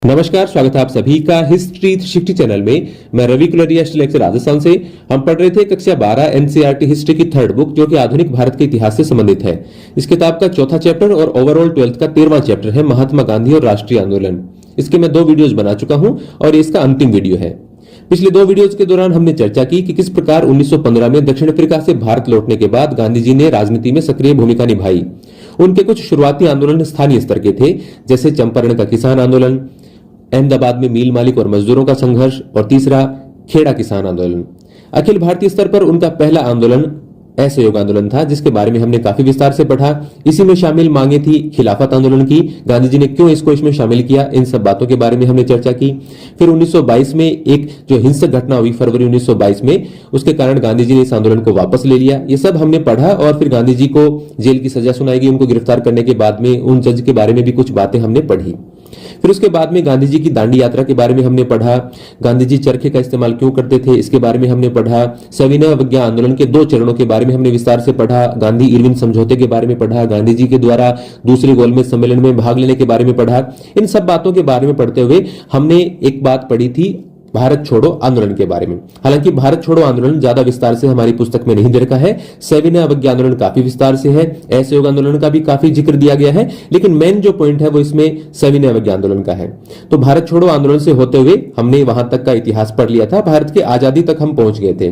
नमस्कार, स्वागत है आप सभी का हिस्ट्री 360 चैनल में। मैं रवि कुलरिया, लेक्चर राजस्थान से। हम पढ़ रहे थे कक्षा 12 एनसीईआरटी हिस्ट्री की थर्ड बुक, जो कि आधुनिक भारत के इतिहास से संबंधित है। इस किताब का चौथा चैप्टर और ओवरऑल 12th का 13वां चैप्टर है महात्मा गांधी और राष्ट्रीय आंदोलन। इसके मैं 2 वीडियोज बना चुका हूं और इसका अंतिम वीडियो है। पिछले 2 वीडियोज के दौरान हमने चर्चा की कि किस प्रकार 1915 में दक्षिण अफ्रीका से भारत लौटने के बाद गांधी जी ने राजनीति में सक्रिय भूमिका निभाई। उनके कुछ शुरुआती आंदोलन स्थानीय स्तर के थे, जैसे चंपारण का किसान आंदोलन, अहमदाबाद में मील मालिक और मजदूरों का संघर्ष, और तीसरा खेड़ा किसान आंदोलन। अखिल भारतीय स्तर पर उनका पहला आंदोलन असहयोग आंदोलन था, जिसके बारे में हमने काफी विस्तार से पढ़ा। इसी में शामिल मांगे थी खिलाफत आंदोलन की। गांधी जी ने क्यों इसको इसमें शामिल किया, इन सब बातों के बारे में हमने चर्चा की। फिर 1922 में एक जो हिंसक घटना हुई फरवरी 1922 में, उसके कारण गांधी जी ने इस आंदोलन को वापस ले लिया। ये सब हमने पढ़ा और फिर गांधी जी को जेल की सजा सुनाई गई। उनको गिरफ्तार करने के बाद में उन जज के बारे में भी कुछ बातें हमने पढ़ी। फिर उसके बाद में गांधी जी की दांडी यात्रा के बारे में हमने पढ़ा। गांधी जी चरखे का इस्तेमाल क्यों करते थे, इसके बारे में हमने पढ़ा। सविनय अवज्ञा आंदोलन के 2 चरणों के बारे में हमने विस्तार से पढ़ा। गांधी इरविन समझौते के बारे में पढ़ा। गांधी जी के द्वारा दूसरे गोलमेज सम्मेलन में भाग लेने के बारे में पढ़ा। इन सब बातों के बारे में पढ़ते हुए हमने एक बात पढ़ी थी भारत छोड़ो आंदोलन के बारे में। हालांकि भारत छोड़ो आंदोलन ज्यादा विस्तार से हमारी पुस्तक में नहीं दे रखा है। सविनय अवज्ञा आंदोलन काफी विस्तार से है, असहयोग आंदोलन का भी काफी जिक्र दिया गया है, लेकिन मेन जो पॉइंट है वो इसमें सविनय अवज्ञा आंदोलन का है। तो भारत छोड़ो आंदोलन से होते हुए हमने वहां तक का इतिहास पढ़ लिया था। भारत की आजादी तक हम पहुंच गए थे।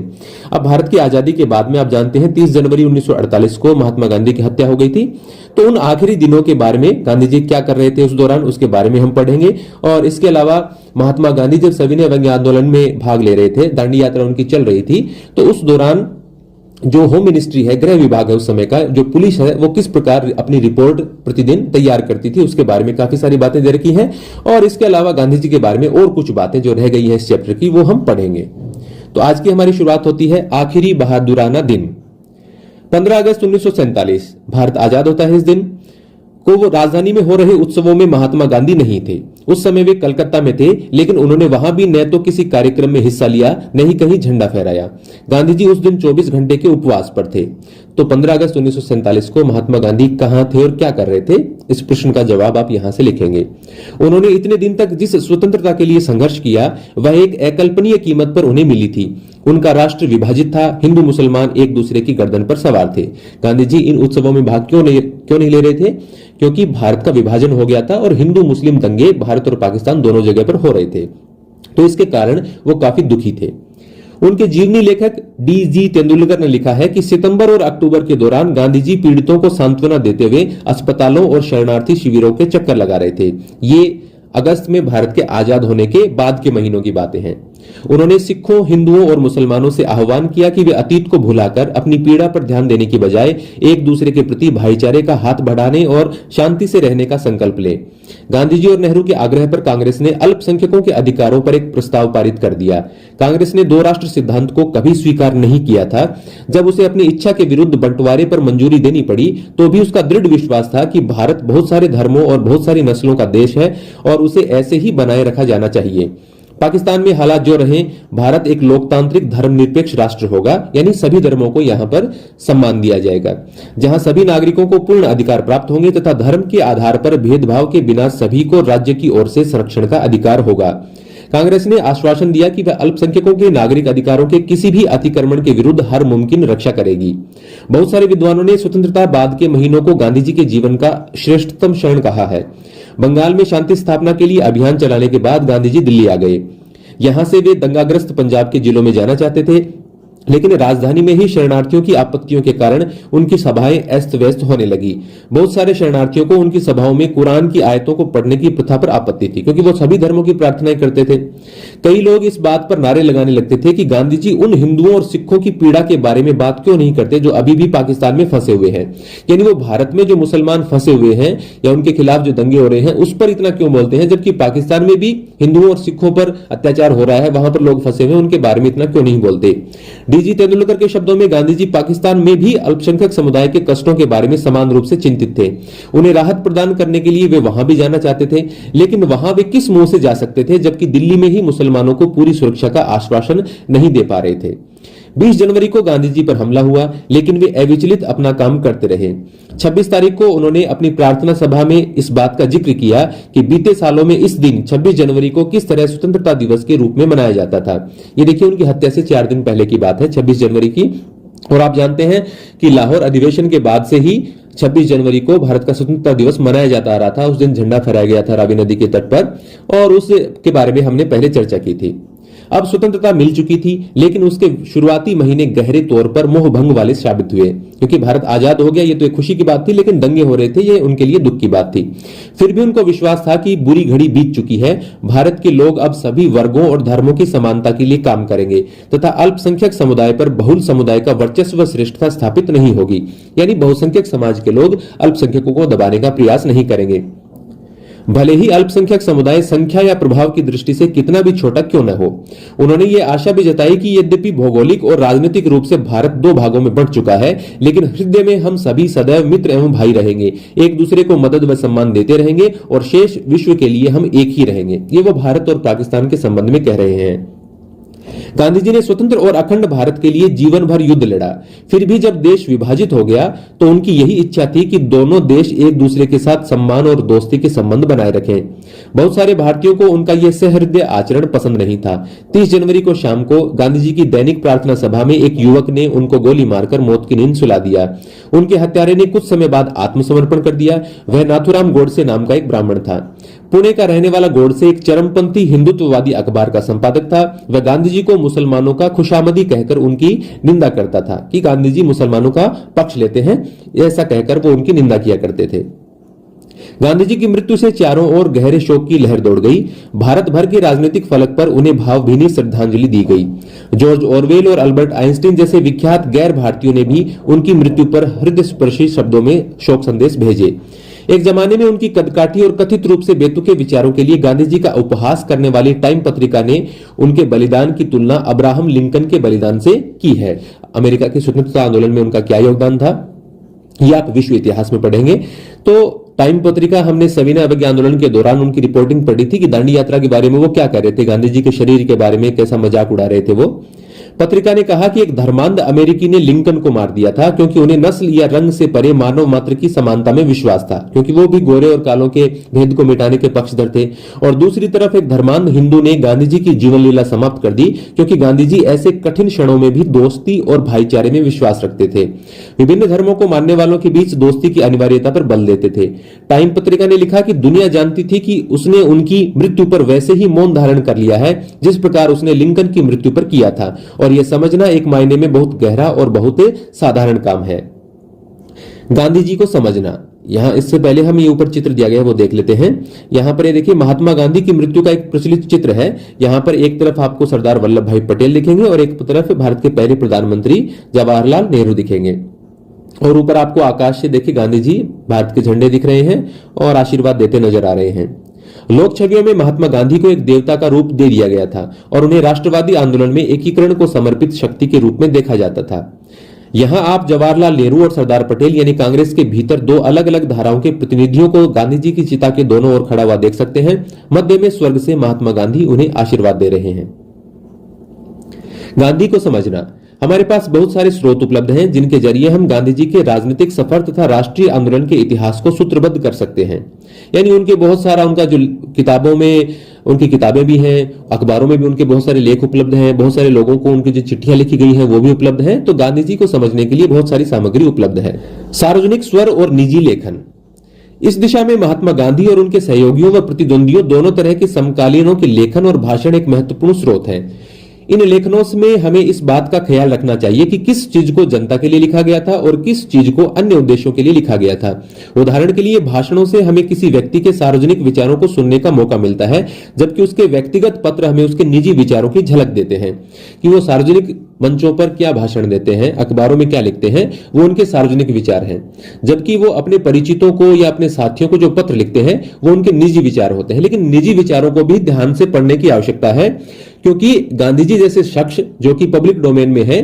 अब भारत की आजादी के बाद में आप जानते हैं 30 जनवरी 1948 को महात्मा गांधी की हत्या हो गई थी। तो उन आखिरी दिनों के बारे में गांधी जी क्या कर रहे थे उस दौरान, उसके बारे में हम पढ़ेंगे। और इसके अलावा महात्मा गांधी जब सविनय अवज्ञा आंदोलन में भाग ले रहे थे, दांडी यात्रा उनकी चल रही थी, तो उस दौरान जो होम मिनिस्ट्री है, गृह विभाग है उस समय का, जो पुलिस है, वो किस प्रकार अपनी रिपोर्ट प्रतिदिन तैयार करती थी, उसके बारे में काफी सारी बातें दे रखी हैं। और इसके अलावा गांधी जी के बारे में और कुछ बातें जो रह गई है इस चैप्टर की, वो हम पढ़ेंगे। तो आज की हमारी शुरुआत होती है आखिरी बहादुराना दिन। 15 अगस्त 1947 भारत आजाद होता है। इस दिन को वो राजधानी में हो रहे उत्सवों में महात्मा गांधी नहीं थे। उस समय वे कलकत्ता में थे, लेकिन उन्होंने वहां भी न तो किसी कार्यक्रम में हिस्सा लिया, न ही कहीं झंडा फहराया। गांधी जी उस दिन 24 घंटे के उपवास पर थे। तो 15 अगस्त 1947 को महात्मा गांधी कहां थे और क्या कर रहे थे, इस प्रश्न का जवाब आप यहां से लिखेंगे। उन्होंने इतने दिन तक जिस स्वतंत्रता के लिए संघर्ष किया, वह एक अकल्पनीय कीमत पर उन्हें मिली थी। उनका राष्ट्र विभाजित था, हिंदू मुसलमान एक दूसरे की गर्दन पर सवार थे। गांधी जी इन उत्सवों में भाग क्यों नहीं ले रहे थे? क्योंकि भारत का विभाजन हो गया था और हिंदू मुस्लिम दंगे भारत और पाकिस्तान दोनों जगह पर हो रहे थे। तो इसके कारण वो काफी दुखी थे। उनके जीवनी लेखक D.G. तेंदुलकर ने लिखा है कि सितंबर और अक्टूबर के दौरान गांधी जी पीड़ितों को सांत्वना देते हुए अस्पतालों और शरणार्थी शिविरों के चक्कर लगा रहे थे। ये अगस्त में भारत के आजाद होने के बाद के महीनों की बातें हैं। उन्होंने सिखों, हिंदुओं और मुसलमानों से आह्वान किया कि वे अतीत को भुलाकर अपनी पीड़ा पर ध्यान देने की बजाय एक दूसरे के प्रति भाईचारे का हाथ बढ़ाने और शांति से रहने का संकल्प लें। गांधी जी और नेहरू के आग्रह पर कांग्रेस ने अल्पसंख्यकों के अधिकारों पर एक प्रस्ताव पारित कर दिया। कांग्रेस ने 2 राष्ट्र सिद्धांत को कभी स्वीकार नहीं किया था। जब उसे अपनी इच्छा के विरुद्ध बंटवारे पर मंजूरी देनी पड़ी, तो भी उसका दृढ़ विश्वास था कि भारत बहुत सारे धर्मों और बहुत सारी नस्लों का देश है और उसे ऐसे ही बनाए रखा जाना चाहिए। पाकिस्तान में हालात जो रहे, भारत एक लोकतांत्रिक धर्मनिरपेक्ष राष्ट्र होगा, यानी सभी धर्मों को यहां पर सम्मान दिया जाएगा, जहां सभी नागरिकों को पूर्ण अधिकार प्राप्त होंगे तथा धर्म के आधार पर भेदभाव के बिना सभी को राज्य की ओर से संरक्षण का अधिकार होगा। कांग्रेस ने आश्वासन दिया कि वह अल्पसंख्यकों के नागरिक अधिकारों के किसी भी अतिक्रमण के विरुद्ध हर मुमकिन रक्षा करेगी। बहुत सारे विद्वानों ने स्वतंत्रता बाद के महीनों को गांधी जी के जीवन का श्रेष्ठतम क्षण कहा है। बंगाल में शांति स्थापना के लिए अभियान चलाने के बाद गांधी जी दिल्ली आ गए। यहां से वे दंगाग्रस्त पंजाब के जिलों में जाना चाहते थे, लेकिन राजधानी में ही शरणार्थियों की आपत्तियों के कारण उनकी सभाएं अस्त व्यस्त होने लगी। बहुत सारे शरणार्थियों को उनकी सभाओं में कुरान की आयतों को पढ़ने की प्रथा पर आपत्ति थी, क्योंकि वो सभी धर्मों की प्रार्थनाएं करते थे। कई लोग इस बात पर नारे लगाने लगते थे कि गांधी जी उन हिंदुओं और सिखों की पीड़ा के बारे में बात क्यों नहीं करते जो अभी भी पाकिस्तान में फंसे हुए हैं। यानी वो भारत में जो मुसलमान फंसे हुए हैं या उनके खिलाफ जो दंगे हो रहे हैं उस पर इतना क्यों बोलते हैं, जबकि पाकिस्तान में भी हिंदुओं और सिखों पर अत्याचार हो रहा है, वहां पर लोग फंसे हुए हैं, उनके बारे में इतना क्यों नहीं बोलते। D.G. तेंदुलकर के शब्दों में गांधी जी पाकिस्तान में भी अल्पसंख्यक समुदाय के कष्टों के बारे में समान रूप से चिंतित थे। उन्हें राहत प्रदान करने के लिए वे वहां भी जाना चाहते थे, लेकिन वहां वे किस मुंह से जा सकते थे, जबकि दिल्ली में ही मुसलमानों को पूरी सुरक्षा का आश्वासन नहीं दे पा रहे थे। 20 जनवरी को गांधी जी पर हमला हुआ, लेकिन वे अविचलित अपना काम करते रहे। 26 तारीख को उन्होंने अपनी प्रार्थना सभा में इस बात का जिक्र किया कि बीते सालों में इस दिन 26 जनवरी को किस तरह स्वतंत्रता दिवस के रूप में मनाया जाता था। ये देखिए उनकी हत्या से 4 दिन पहले की बात है, 26 जनवरी की। और आप जानते हैं कि लाहौर अधिवेशन के बाद से ही 26 जनवरी को भारत का स्वतंत्रता दिवस मनाया जाता आ रहा था। उस दिन झंडा फहराया गया था रावी नदी के तट पर, और उसके बारे में हमने पहले चर्चा की थी। अब स्वतंत्रता मिल चुकी थी, लेकिन उसके शुरुआती महीने गहरे तौर पर मोहभंग वाले साबित हुए, क्योंकि भारत आजाद हो गया। ये तो एक खुशी की बात थी, लेकिन दंगे हो रहे थे, ये उनके लिए दुख की बात थी। फिर भी उनको विश्वास था कि बुरी घड़ी बीत चुकी है, भारत के लोग अब सभी वर्गों और धर्मों की समानता के लिए काम करेंगे तथा अल्पसंख्यक समुदाय पर बहुल समुदाय का वर्चस्व श्रेष्ठता स्थापित नहीं होगी। यानी बहुसंख्यक समाज के लोग अल्पसंख्यकों को दबाने का प्रयास नहीं करेंगे, भले ही अल्पसंख्यक समुदाय संख्या या प्रभाव की दृष्टि से कितना भी छोटा क्यों न हो। उन्होंने ये आशा भी जताई कि यद्यपि भौगोलिक और राजनीतिक रूप से भारत 2 भागों में बंट चुका है, लेकिन हृदय में हम सभी सदैव मित्र एवं भाई रहेंगे, एक दूसरे को मदद व सम्मान देते रहेंगे और शेष विश्व के लिए हम एक ही रहेंगे। ये वो भारत और पाकिस्तान के संबंध में कह रहे हैं। गांधी जी ने स्वतंत्र और अखंड भारत के लिए जीवन भर युद्ध लड़ा। फिर भी जब देश विभाजित हो गया तो उनकी यही इच्छा थी कि दोनों देश एक दूसरे के साथ सम्मान और दोस्ती के संबंध बनाए रखें। बहुत सारे भारतीयों को उनका यह सहृदय आचरण पसंद नहीं था। 30 जनवरी को शाम को गांधी जी की दैनिक प्रार्थना सभा में एक युवक ने उनको गोली मारकर मौत की नींद सुला दिया। उनके हत्यारे ने कुछ समय बाद आत्मसमर्पण कर दिया। वह नाथुराम गोडसे नाम का एक ब्राह्मण था। पुणे का रहने वाला गोडसे एक चरमपंथी हिंदुत्ववादी अखबार का संपादक था। वह गांधी जी को मुसलमानों का खुशामदी कहकर उनकी निंदा करता था कि गांधी जी मुसलमानों का पक्ष लेते हैं, ऐसा कहकर वो उनकी निंदा किया करते थे। गांधी जी की मृत्यु से चारों ओर गहरे शोक की लहर दौड़ गई। भारत भर के राजनीतिक फलक पर उन्हें भावभीनी श्रद्धांजलि दी गई। जॉर्ज ऑरवेल और अल्बर्ट आइंस्टीन जैसे विख्यात गैर भारतीयों ने भी उनकी मृत्यु पर हृदयस्पर्शी शब्दों में शोक संदेश भेजे। एक जमाने में उनकी कदकाठी और कथित रूप से बेतुके विचारों के लिए गांधी जी का उपहास करने वाली टाइम पत्रिका ने उनके बलिदान की तुलना अब्राहम लिंकन के बलिदान से की है। अमेरिका के स्वतंत्रता आंदोलन में उनका क्या योगदान था, यह आप विश्व इतिहास में पढ़ेंगे। तो टाइम पत्रिका, हमने सविनय अवज्ञा आंदोलन के दौरान उनकी रिपोर्टिंग पढ़ी थी कि दांडी यात्रा के बारे में वो क्या कह रहे थे, गांधी जी के शरीर के बारे में कैसा मजाक उड़ा रहे थे वो। पत्रिका ने कहा कि एक धर्मांध अमेरिकी ने लिंकन को मार दिया था क्योंकि उन्हें नस्ल या रंग से परे मानव मात्र की समानता में विश्वास था, क्योंकि वो भी गोरे और कालों के भेद को मिटाने के पक्षधर थे। और दूसरी तरफ एक धर्मांध हिंदू ने गांधी जी की जीवन लीला समाप्त कर दी, क्योंकि गांधी जी ऐसे कठिन क्षणों में भी दोस्ती और भाईचारे में विश्वास रखते थे। विभिन्न धर्मों को मानने वालों के बीच दोस्ती की अनिवार्यता पर बल देते थे। टाइम पत्रिका ने लिखा कि दुनिया जानती थी कि उसने उनकी मृत्यु पर वैसे ही मौन धारण कर लिया है जिस प्रकार उसने लिंकन की मृत्यु पर किया था, और यह समझना एक मायने में बहुत गहरा और बहुत साधारण काम है। गांधी जी को समझना, यहां इससे पहले हम ये ऊपर चित्र दिया गया है वो देख लेते हैं। यहां पर ये देखिए महात्मा गांधी की मृत्यु का एक प्रचलित चित्र है। यहां पर एक तरफ आपको सरदार वल्लभ भाई पटेल दिखेंगे और एक तरफ भारत के पहले प्रधानमंत्री जवाहरलाल नेहरू दिखेंगे, और ऊपर आपको आकाश से देखिए गांधी जी भारत के झंडे दिख रहे हैं और आशीर्वाद देते नजर आ रहे हैं। लोक छवियों में महात्मा गांधी को एक देवता का रूप दे दिया गया था और उन्हें राष्ट्रवादी आंदोलन में एकीकरण को समर्पित शक्ति के रूप में देखा जाता था। यहां आप जवाहरलाल नेहरू और सरदार पटेल यानी कांग्रेस के भीतर 2 अलग अलग धाराओं के प्रतिनिधियों को गांधी जी की चिता के दोनों ओर खड़ा हुआ देख सकते हैं। मध्य में स्वर्ग से महात्मा गांधी उन्हें आशीर्वाद दे रहे हैं। गांधी को समझना, हमारे पास बहुत सारे स्रोत उपलब्ध हैं जिनके जरिए हम गांधी जी के राजनीतिक सफर तथा राष्ट्रीय आंदोलन के इतिहास को सूत्रबद्ध कर सकते हैं। यानी उनके बहुत सारा उनका जो किताबों में उनकी किताबें भी हैं, अखबारों में भी उनके बहुत सारे लेख उपलब्ध हैं, बहुत सारे लोगों को उनकी जो चिट्ठियां लिखी गई हैं वो भी उपलब्ध हैं। तो गांधी जी को समझने के लिए बहुत सारी सामग्री उपलब्ध है। सार्वजनिक स्वर और निजी लेखन, इस दिशा में महात्मा गांधी और उनके सहयोगियों व प्रतिद्वंदियों दोनों तरह के समकालीनों के लेखन और भाषण एक महत्वपूर्ण स्रोत है। इन लेखनों में हमें इस बात का ख्याल रखना चाहिए कि किस चीज को जनता के लिए लिखा गया था और किस चीज को अन्य उद्देश्यों के लिए लिखा गया था। उदाहरण के लिए भाषणों से हमें किसी व्यक्ति के सार्वजनिक विचारों को सुनने का मौका मिलता है, जबकि उसके व्यक्तिगत पत्र हमें उसके निजी विचारों की झलक देते हैं कि वो सार्वजनिक मंचों पर क्या भाषण देते हैं, अखबारों में क्या लिखते हैं, वो उनके सार्वजनिक विचार हैं, जबकि वो अपने परिचितों को या अपने साथियों को जो पत्र लिखते हैं वो उनके निजी विचार होते हैं। लेकिन निजी विचारों को भी ध्यान से पढ़ने की आवश्यकता है, क्योंकि गांधी जी जैसे शख्स जो कि पब्लिक डोमेन में है,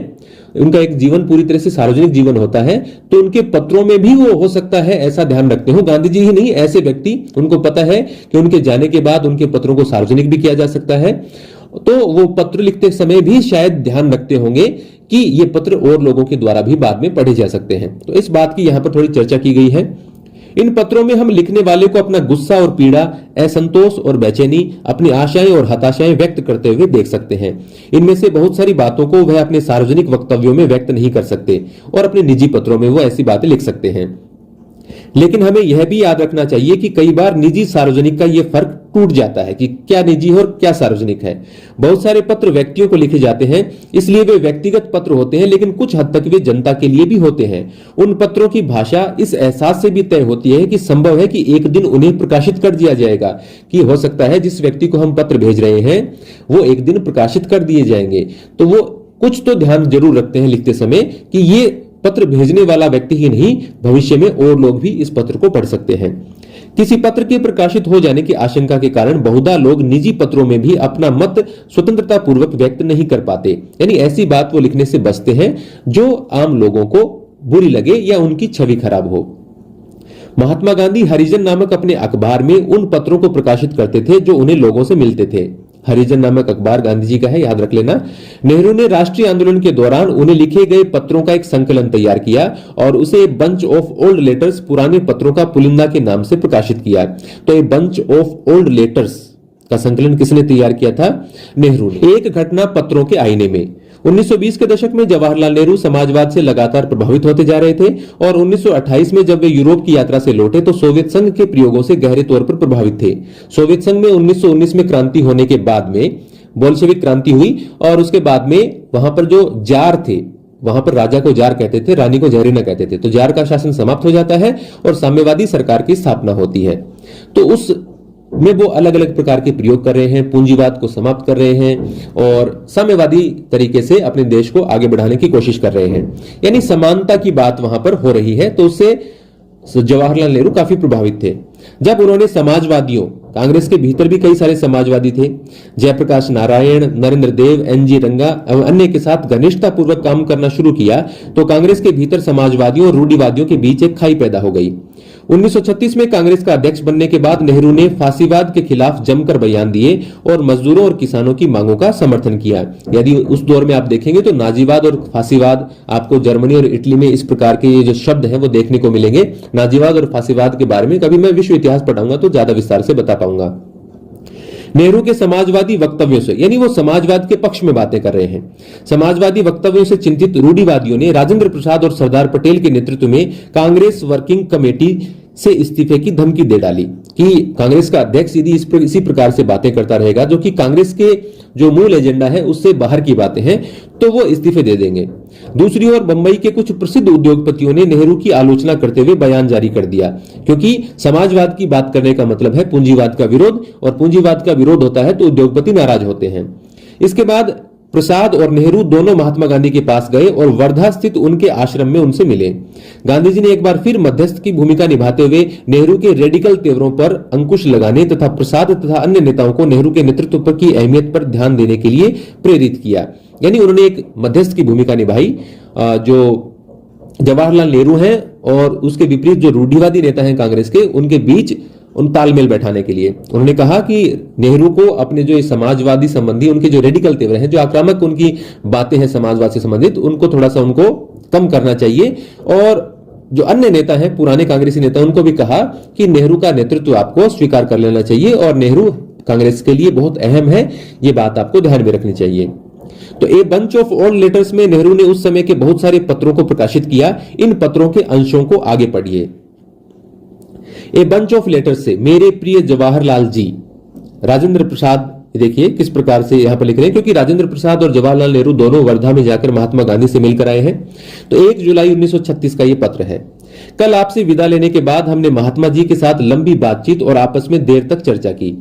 उनका एक जीवन पूरी तरह से सार्वजनिक जीवन होता है, तो उनके पत्रों में भी वो हो सकता है ऐसा ध्यान रखते हो। गांधी जी ही नहीं, ऐसे व्यक्ति, उनको पता है कि उनके जाने के बाद उनके पत्रों को सार्वजनिक भी किया जा सकता है तो वो पत्र लिखते समय भी शायद ध्यान रखते होंगे कि ये पत्र और लोगों के द्वारा भी बाद में पढ़े जा सकते हैं। तो इस बात की यहां पर थोड़ी चर्चा की गई है। इन पत्रों में हम लिखने वाले को अपना गुस्सा और पीड़ा, असंतोष और बेचैनी, अपनी आशाएं और हताशाएं व्यक्त करते हुए देख सकते हैं। इनमें से बहुत सारी बातों को वह अपने सार्वजनिक वक्तव्यों में व्यक्त नहीं कर सकते और अपने निजी पत्रों में वो ऐसी बातें लिख सकते हैं। लेकिन हमें यह भी याद रखना चाहिए कि कई बार निजी सार्वजनिक का यह फर्क टूट जाता है कि क्या निजी और क्या सार्वजनिक है। बहुत सारे पत्र व्यक्तियों को लिखे जाते हैं, इसलिए वे व्यक्तिगत पत्र होते हैं, लेकिन कुछ हद तक वे जनता के लिए भी होते हैं। उन पत्रों की भाषा इस एहसास से भी तय होती है कि संभव है कि एक दिन उन्हें प्रकाशित कर दिया जाएगा, कि हो सकता है जिस व्यक्ति को हम पत्र भेज रहे हैं वो एक दिन प्रकाशित कर दिए जाएंगे। तो वो कुछ तो ध्यान जरूर रखते हैं लिखते समय कि ये पत्र भेजने वाला व्यक्ति ही नहीं, भविष्य में और लोग भी इस पत्र को पढ़ सकते हैं। किसी पत्र के प्रकाशित हो जाने की आशंका के कारण बहुधा लोग निजी पत्रों में भी अपना मत स्वतंत्रता पूर्वक व्यक्त नहीं कर पाते, यानी ऐसी बात वो लिखने से बचते हैं जो आम लोगों को बुरी लगे या उनकी छवि खराब हो। महात्मा गांधी हरिजन नामक अपने अखबार में उन पत्रों को प्रकाशित करते थे जो उन्हें लोगों से मिलते थे। हरिजन नामक अखबार गांधी जी का है, याद रख लेना। नेहरू ने राष्ट्रीय आंदोलन के दौरान उन्हें लिखे गए पत्रों का एक संकलन तैयार किया और उसे बंच ऑफ ओल्ड लेटर्स, पुराने पत्रों का पुलिंदा के नाम से प्रकाशित किया। तो ये बंच ऑफ ओल्ड लेटर्स का संकलन किसने तैयार किया था? नेहरू ने। एक घटना पत्रों के आईने में। 1920 के दशक में जवाहरलाल नेहरू समाजवाद से लगातार प्रभावित होते जा रहे थे और 1928 में जब वे यूरोप की यात्रा से लौटे तो सोवियत संघ के प्रयोगों से गहरे तौर पर प्रभावित थे। सोवियत संघ में 1919 में क्रांति होने के बाद में बोल्शेविक क्रांति हुई और उसके बाद में वहां पर जो जार थे, वहां पर राजा को जार कहते थे, रानी को जहरीना कहते थे। तो जार का शासन समाप्त हो जाता है और साम्यवादी सरकार की स्थापना होती है। तो उस में वो अलग अलग प्रकार के प्रयोग कर रहे हैं, पूंजीवाद को समाप्त कर रहे हैं और साम्यवादी तरीके से अपने देश को आगे बढ़ाने की कोशिश कर रहे हैं, यानी समानता की बात वहां पर हो रही है। तो उससे जवाहरलाल नेहरू काफी प्रभावित थे। जब उन्होंने समाजवादियों, कांग्रेस के भीतर भी कई सारे समाजवादी थे, जयप्रकाश नारायण, नरेंद्र देव, एनजी रंगा एवं अन्य के साथ घनिष्ठता पूर्वक काम करना शुरू किया तो कांग्रेस के भीतर समाजवादियों और रूढ़िवादियों के बीच एक खाई पैदा हो गई। 1936 में कांग्रेस का अध्यक्ष बनने के बाद नेहरू ने फांसीवाद के खिलाफ जमकर बयान दिए और मजदूरों और किसानों की मांगों का समर्थन किया। यदि उस दौर में आप देखेंगे तो नाजीवाद और फांसीवाद आपको जर्मनी और इटली में इस प्रकार के ये जो शब्द हैं वो देखने को मिलेंगे। नाजीवाद और फांसीवाद के बारे में कभी मैं विश्व इतिहास पढ़ाऊंगा तो ज्यादा विस्तार से बता पाऊंगा। नेहरू के समाजवादी वक्तव्यों से, यानी वो समाजवाद के पक्ष में बातें कर रहे हैं, समाजवादी वक्तव्यों से चिंतित रूढ़िवादियों ने राजेंद्र प्रसाद और सरदार पटेल के नेतृत्व में कांग्रेस वर्किंग कमेटी से इस्तीफे की धमकी दे डाली कि कांग्रेस का अध्यक्ष यदि इसी प्रकार से बातें करता रहेगा जो कि कांग्रेस के जो मूल एजेंडा है उससे बाहर की बातें हैं, तो वो इस्तीफे दे देंगे। दूसरी ओर बंबई के कुछ प्रसिद्ध उद्योगपतियों ने नेहरू की आलोचना करते हुए बयान जारी कर दिया, क्योंकि समाजवाद की बात करने का मतलब है पूंजीवाद का विरोध, और पूंजीवाद का विरोध होता है तो उद्योगपति नाराज होते हैं। इसके बाद प्रसाद और नेहरू दोनों महात्मा गांधी के पास गए और वर्धा स्थित उनके आश्रम में उनसे मिले। गांधी जी ने एक बार फिर मध्यस्थ की भूमिका निभाते हुए नेहरू के रेडिकल तेवरों पर अंकुश लगाने तथा प्रसाद तथा अन्य नेताओं को नेहरू के नेतृत्व पर की अहमियत पर ध्यान देने के लिए प्रेरित किया। यानी उन्होंने एक मध्यस्थ की भूमिका निभाई, जो जवाहरलाल नेहरू हैं और उसके विपरीत जो रूढ़िवादी नेता हैं कांग्रेस के, उनके बीच उन तालमेल बैठाने के लिए उन्होंने कहा कि नेहरू को अपने जो समाजवादी संबंधी उनके जो रेडिकल तेवर हैं, जो आक्रामक उनकी बातें हैं समाजवाद से संबंधित, उनको थोड़ा सा उनको कम करना चाहिए। और जो अन्य नेता हैं, पुराने कांग्रेसी नेता, उनको भी कहा कि नेहरू का नेतृत्व आपको स्वीकार कर लेना चाहिए और नेहरू कांग्रेस के लिए बहुत अहम है, ये बात आपको ध्यान में रखनी चाहिए। तो a bunch of old letters में नेहरू ने उस समय के बहुत सारे पत्रों को प्रकाशित किया। इन पत्रों के अंशों को आगे पढ़िए। ए बंच ऑफ लेटर्स से मेरे प्रिय जवाहरलाल जी, राजेंद्र प्रसाद, देखिए किस प्रकार से यहां पर लिख रहे हैं, क्योंकि राजेंद्र प्रसाद और जवाहरलाल नेहरू दोनों वर्धा में जाकर महात्मा गांधी से मिलकर आए हैं। तो 1 जुलाई 1936 का यह पत्र है। कल आपसे विदा लेने के बाद हमने महात्मा जी के साथ लंबी बातचीत और आपस में देर तक चर्चा की।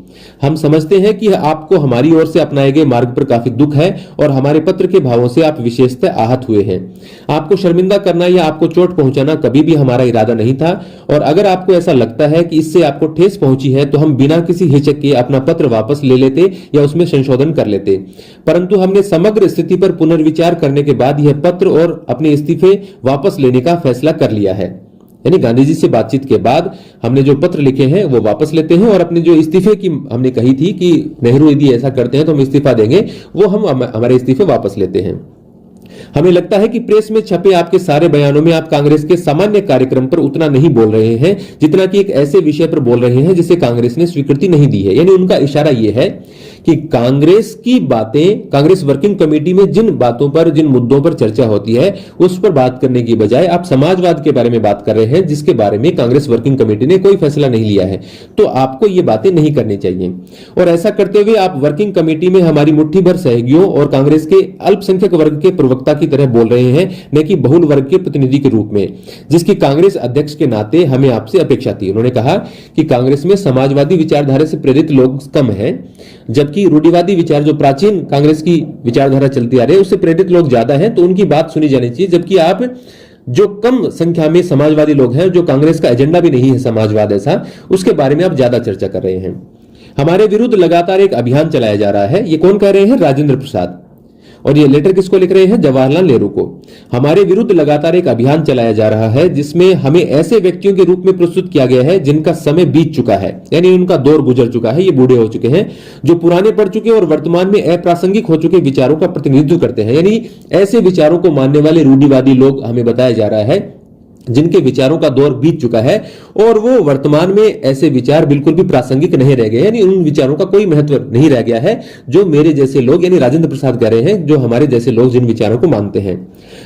हम समझते हैं कि आपको हमारी ओर से अपनाए गए मार्ग पर काफी दुख है और हमारे पत्र के भावों से आप विशेषतः आहत हुए हैं। आपको शर्मिंदा करना या आपको चोट पहुंचाना कभी भी हमारा इरादा नहीं था, और अगर आपको ऐसा लगता है कि इससे आपको ठेस पहुंची है तो हम बिना किसी हिचक के अपना पत्र वापस ले लेते या उसमें संशोधन कर लेते, परंतु हमने समग्र स्थिति पर पुनर्विचार करने के बाद यह पत्र और अपने इस्तीफे वापस लेने का फैसला कर लिया है। यानी गांधी जी से बातचीत के बाद हमने जो पत्र लिखे हैं वो वापस लेते हैं और अपने जो इस्तीफे की हमने कही थी कि नेहरू यदि ऐसा करते हैं तो हम इस्तीफा देंगे, वो हम हमारे इस्तीफे वापस लेते हैं। हमें लगता है कि प्रेस में छपे आपके सारे बयानों में आप कांग्रेस के सामान्य कार्यक्रम पर उतना नहीं बोल रहे हैं जितना कि एक ऐसे विषय पर बोल रहे हैं जिसे कांग्रेस ने स्वीकृति नहीं दी है। यानी उनका इशारा यह है कि कांग्रेस की बातें, कांग्रेस वर्किंग कमेटी में जिन बातों पर, जिन मुद्दों पर चर्चा होती है उस पर बात करने की बजाय आप समाजवाद के बारे में बात कर रहे हैं, जिसके बारे में कांग्रेस वर्किंग कमेटी ने कोई फैसला नहीं लिया है। तो आपको ये बातें नहीं करनी चाहिए। और ऐसा करते हुए आप वर्किंग कमेटी में हमारी मुट्ठी भर सहयोगियों और कांग्रेस के अल्पसंख्यक वर्ग के प्रवक्ता की तरह बोल रहे हैं, न कि बहुल वर्ग के प्रतिनिधि के रूप में, जिसकी कांग्रेस अध्यक्ष के नाते हमें आपसे अपेक्षा थी। उन्होंने कहा कि कांग्रेस में समाजवादी विचारधारा से प्रेरित लोग कम हैं, जबकि रूढ़िवादी विचार, जो प्राचीन कांग्रेस की विचारधारा चलती आ रही है, उससे प्रेरित लोग ज्यादा हैं, तो उनकी बात सुनी जानी चाहिए। जबकि आप जो कम संख्या में समाजवादी लोग हैं, जो कांग्रेस का एजेंडा भी नहीं है समाजवाद ऐसा, उसके बारे में आप ज्यादा चर्चा कर रहे हैं। हमारे विरुद्ध लगातार एक अभियान चलाया जा रहा है। ये कौन कह रहे हैं? राजेंद्र प्रसाद। और ये लेटर किसको लिख रहे हैं? जवाहरलाल नेहरू को। हमारे विरुद्ध लगातार एक अभियान चलाया जा रहा है जिसमें हमें ऐसे व्यक्तियों के रूप में प्रस्तुत किया गया है जिनका समय बीत चुका है, यानी उनका दौर गुजर चुका है, ये बूढ़े हो चुके हैं, जो पुराने पड़ चुके और वर्तमान में अप्रासंगिक हो चुके विचारों का प्रतिनिधित्व करते हैं। यानी ऐसे विचारों को मानने वाले रूढ़िवादी लोग हमें बताया जा रहा है जिनके विचारों का दौर बीत चुका है और वो वर्तमान में ऐसे विचार बिल्कुल भी प्रासंगिक नहीं रह गए, यानी उन विचारों का कोई महत्व नहीं रह गया है। जो मेरे जैसे लोग, यानी राजेंद्र प्रसाद कह रहे हैं, जो हमारे जैसे लोग जिन विचारों को मानते हैं,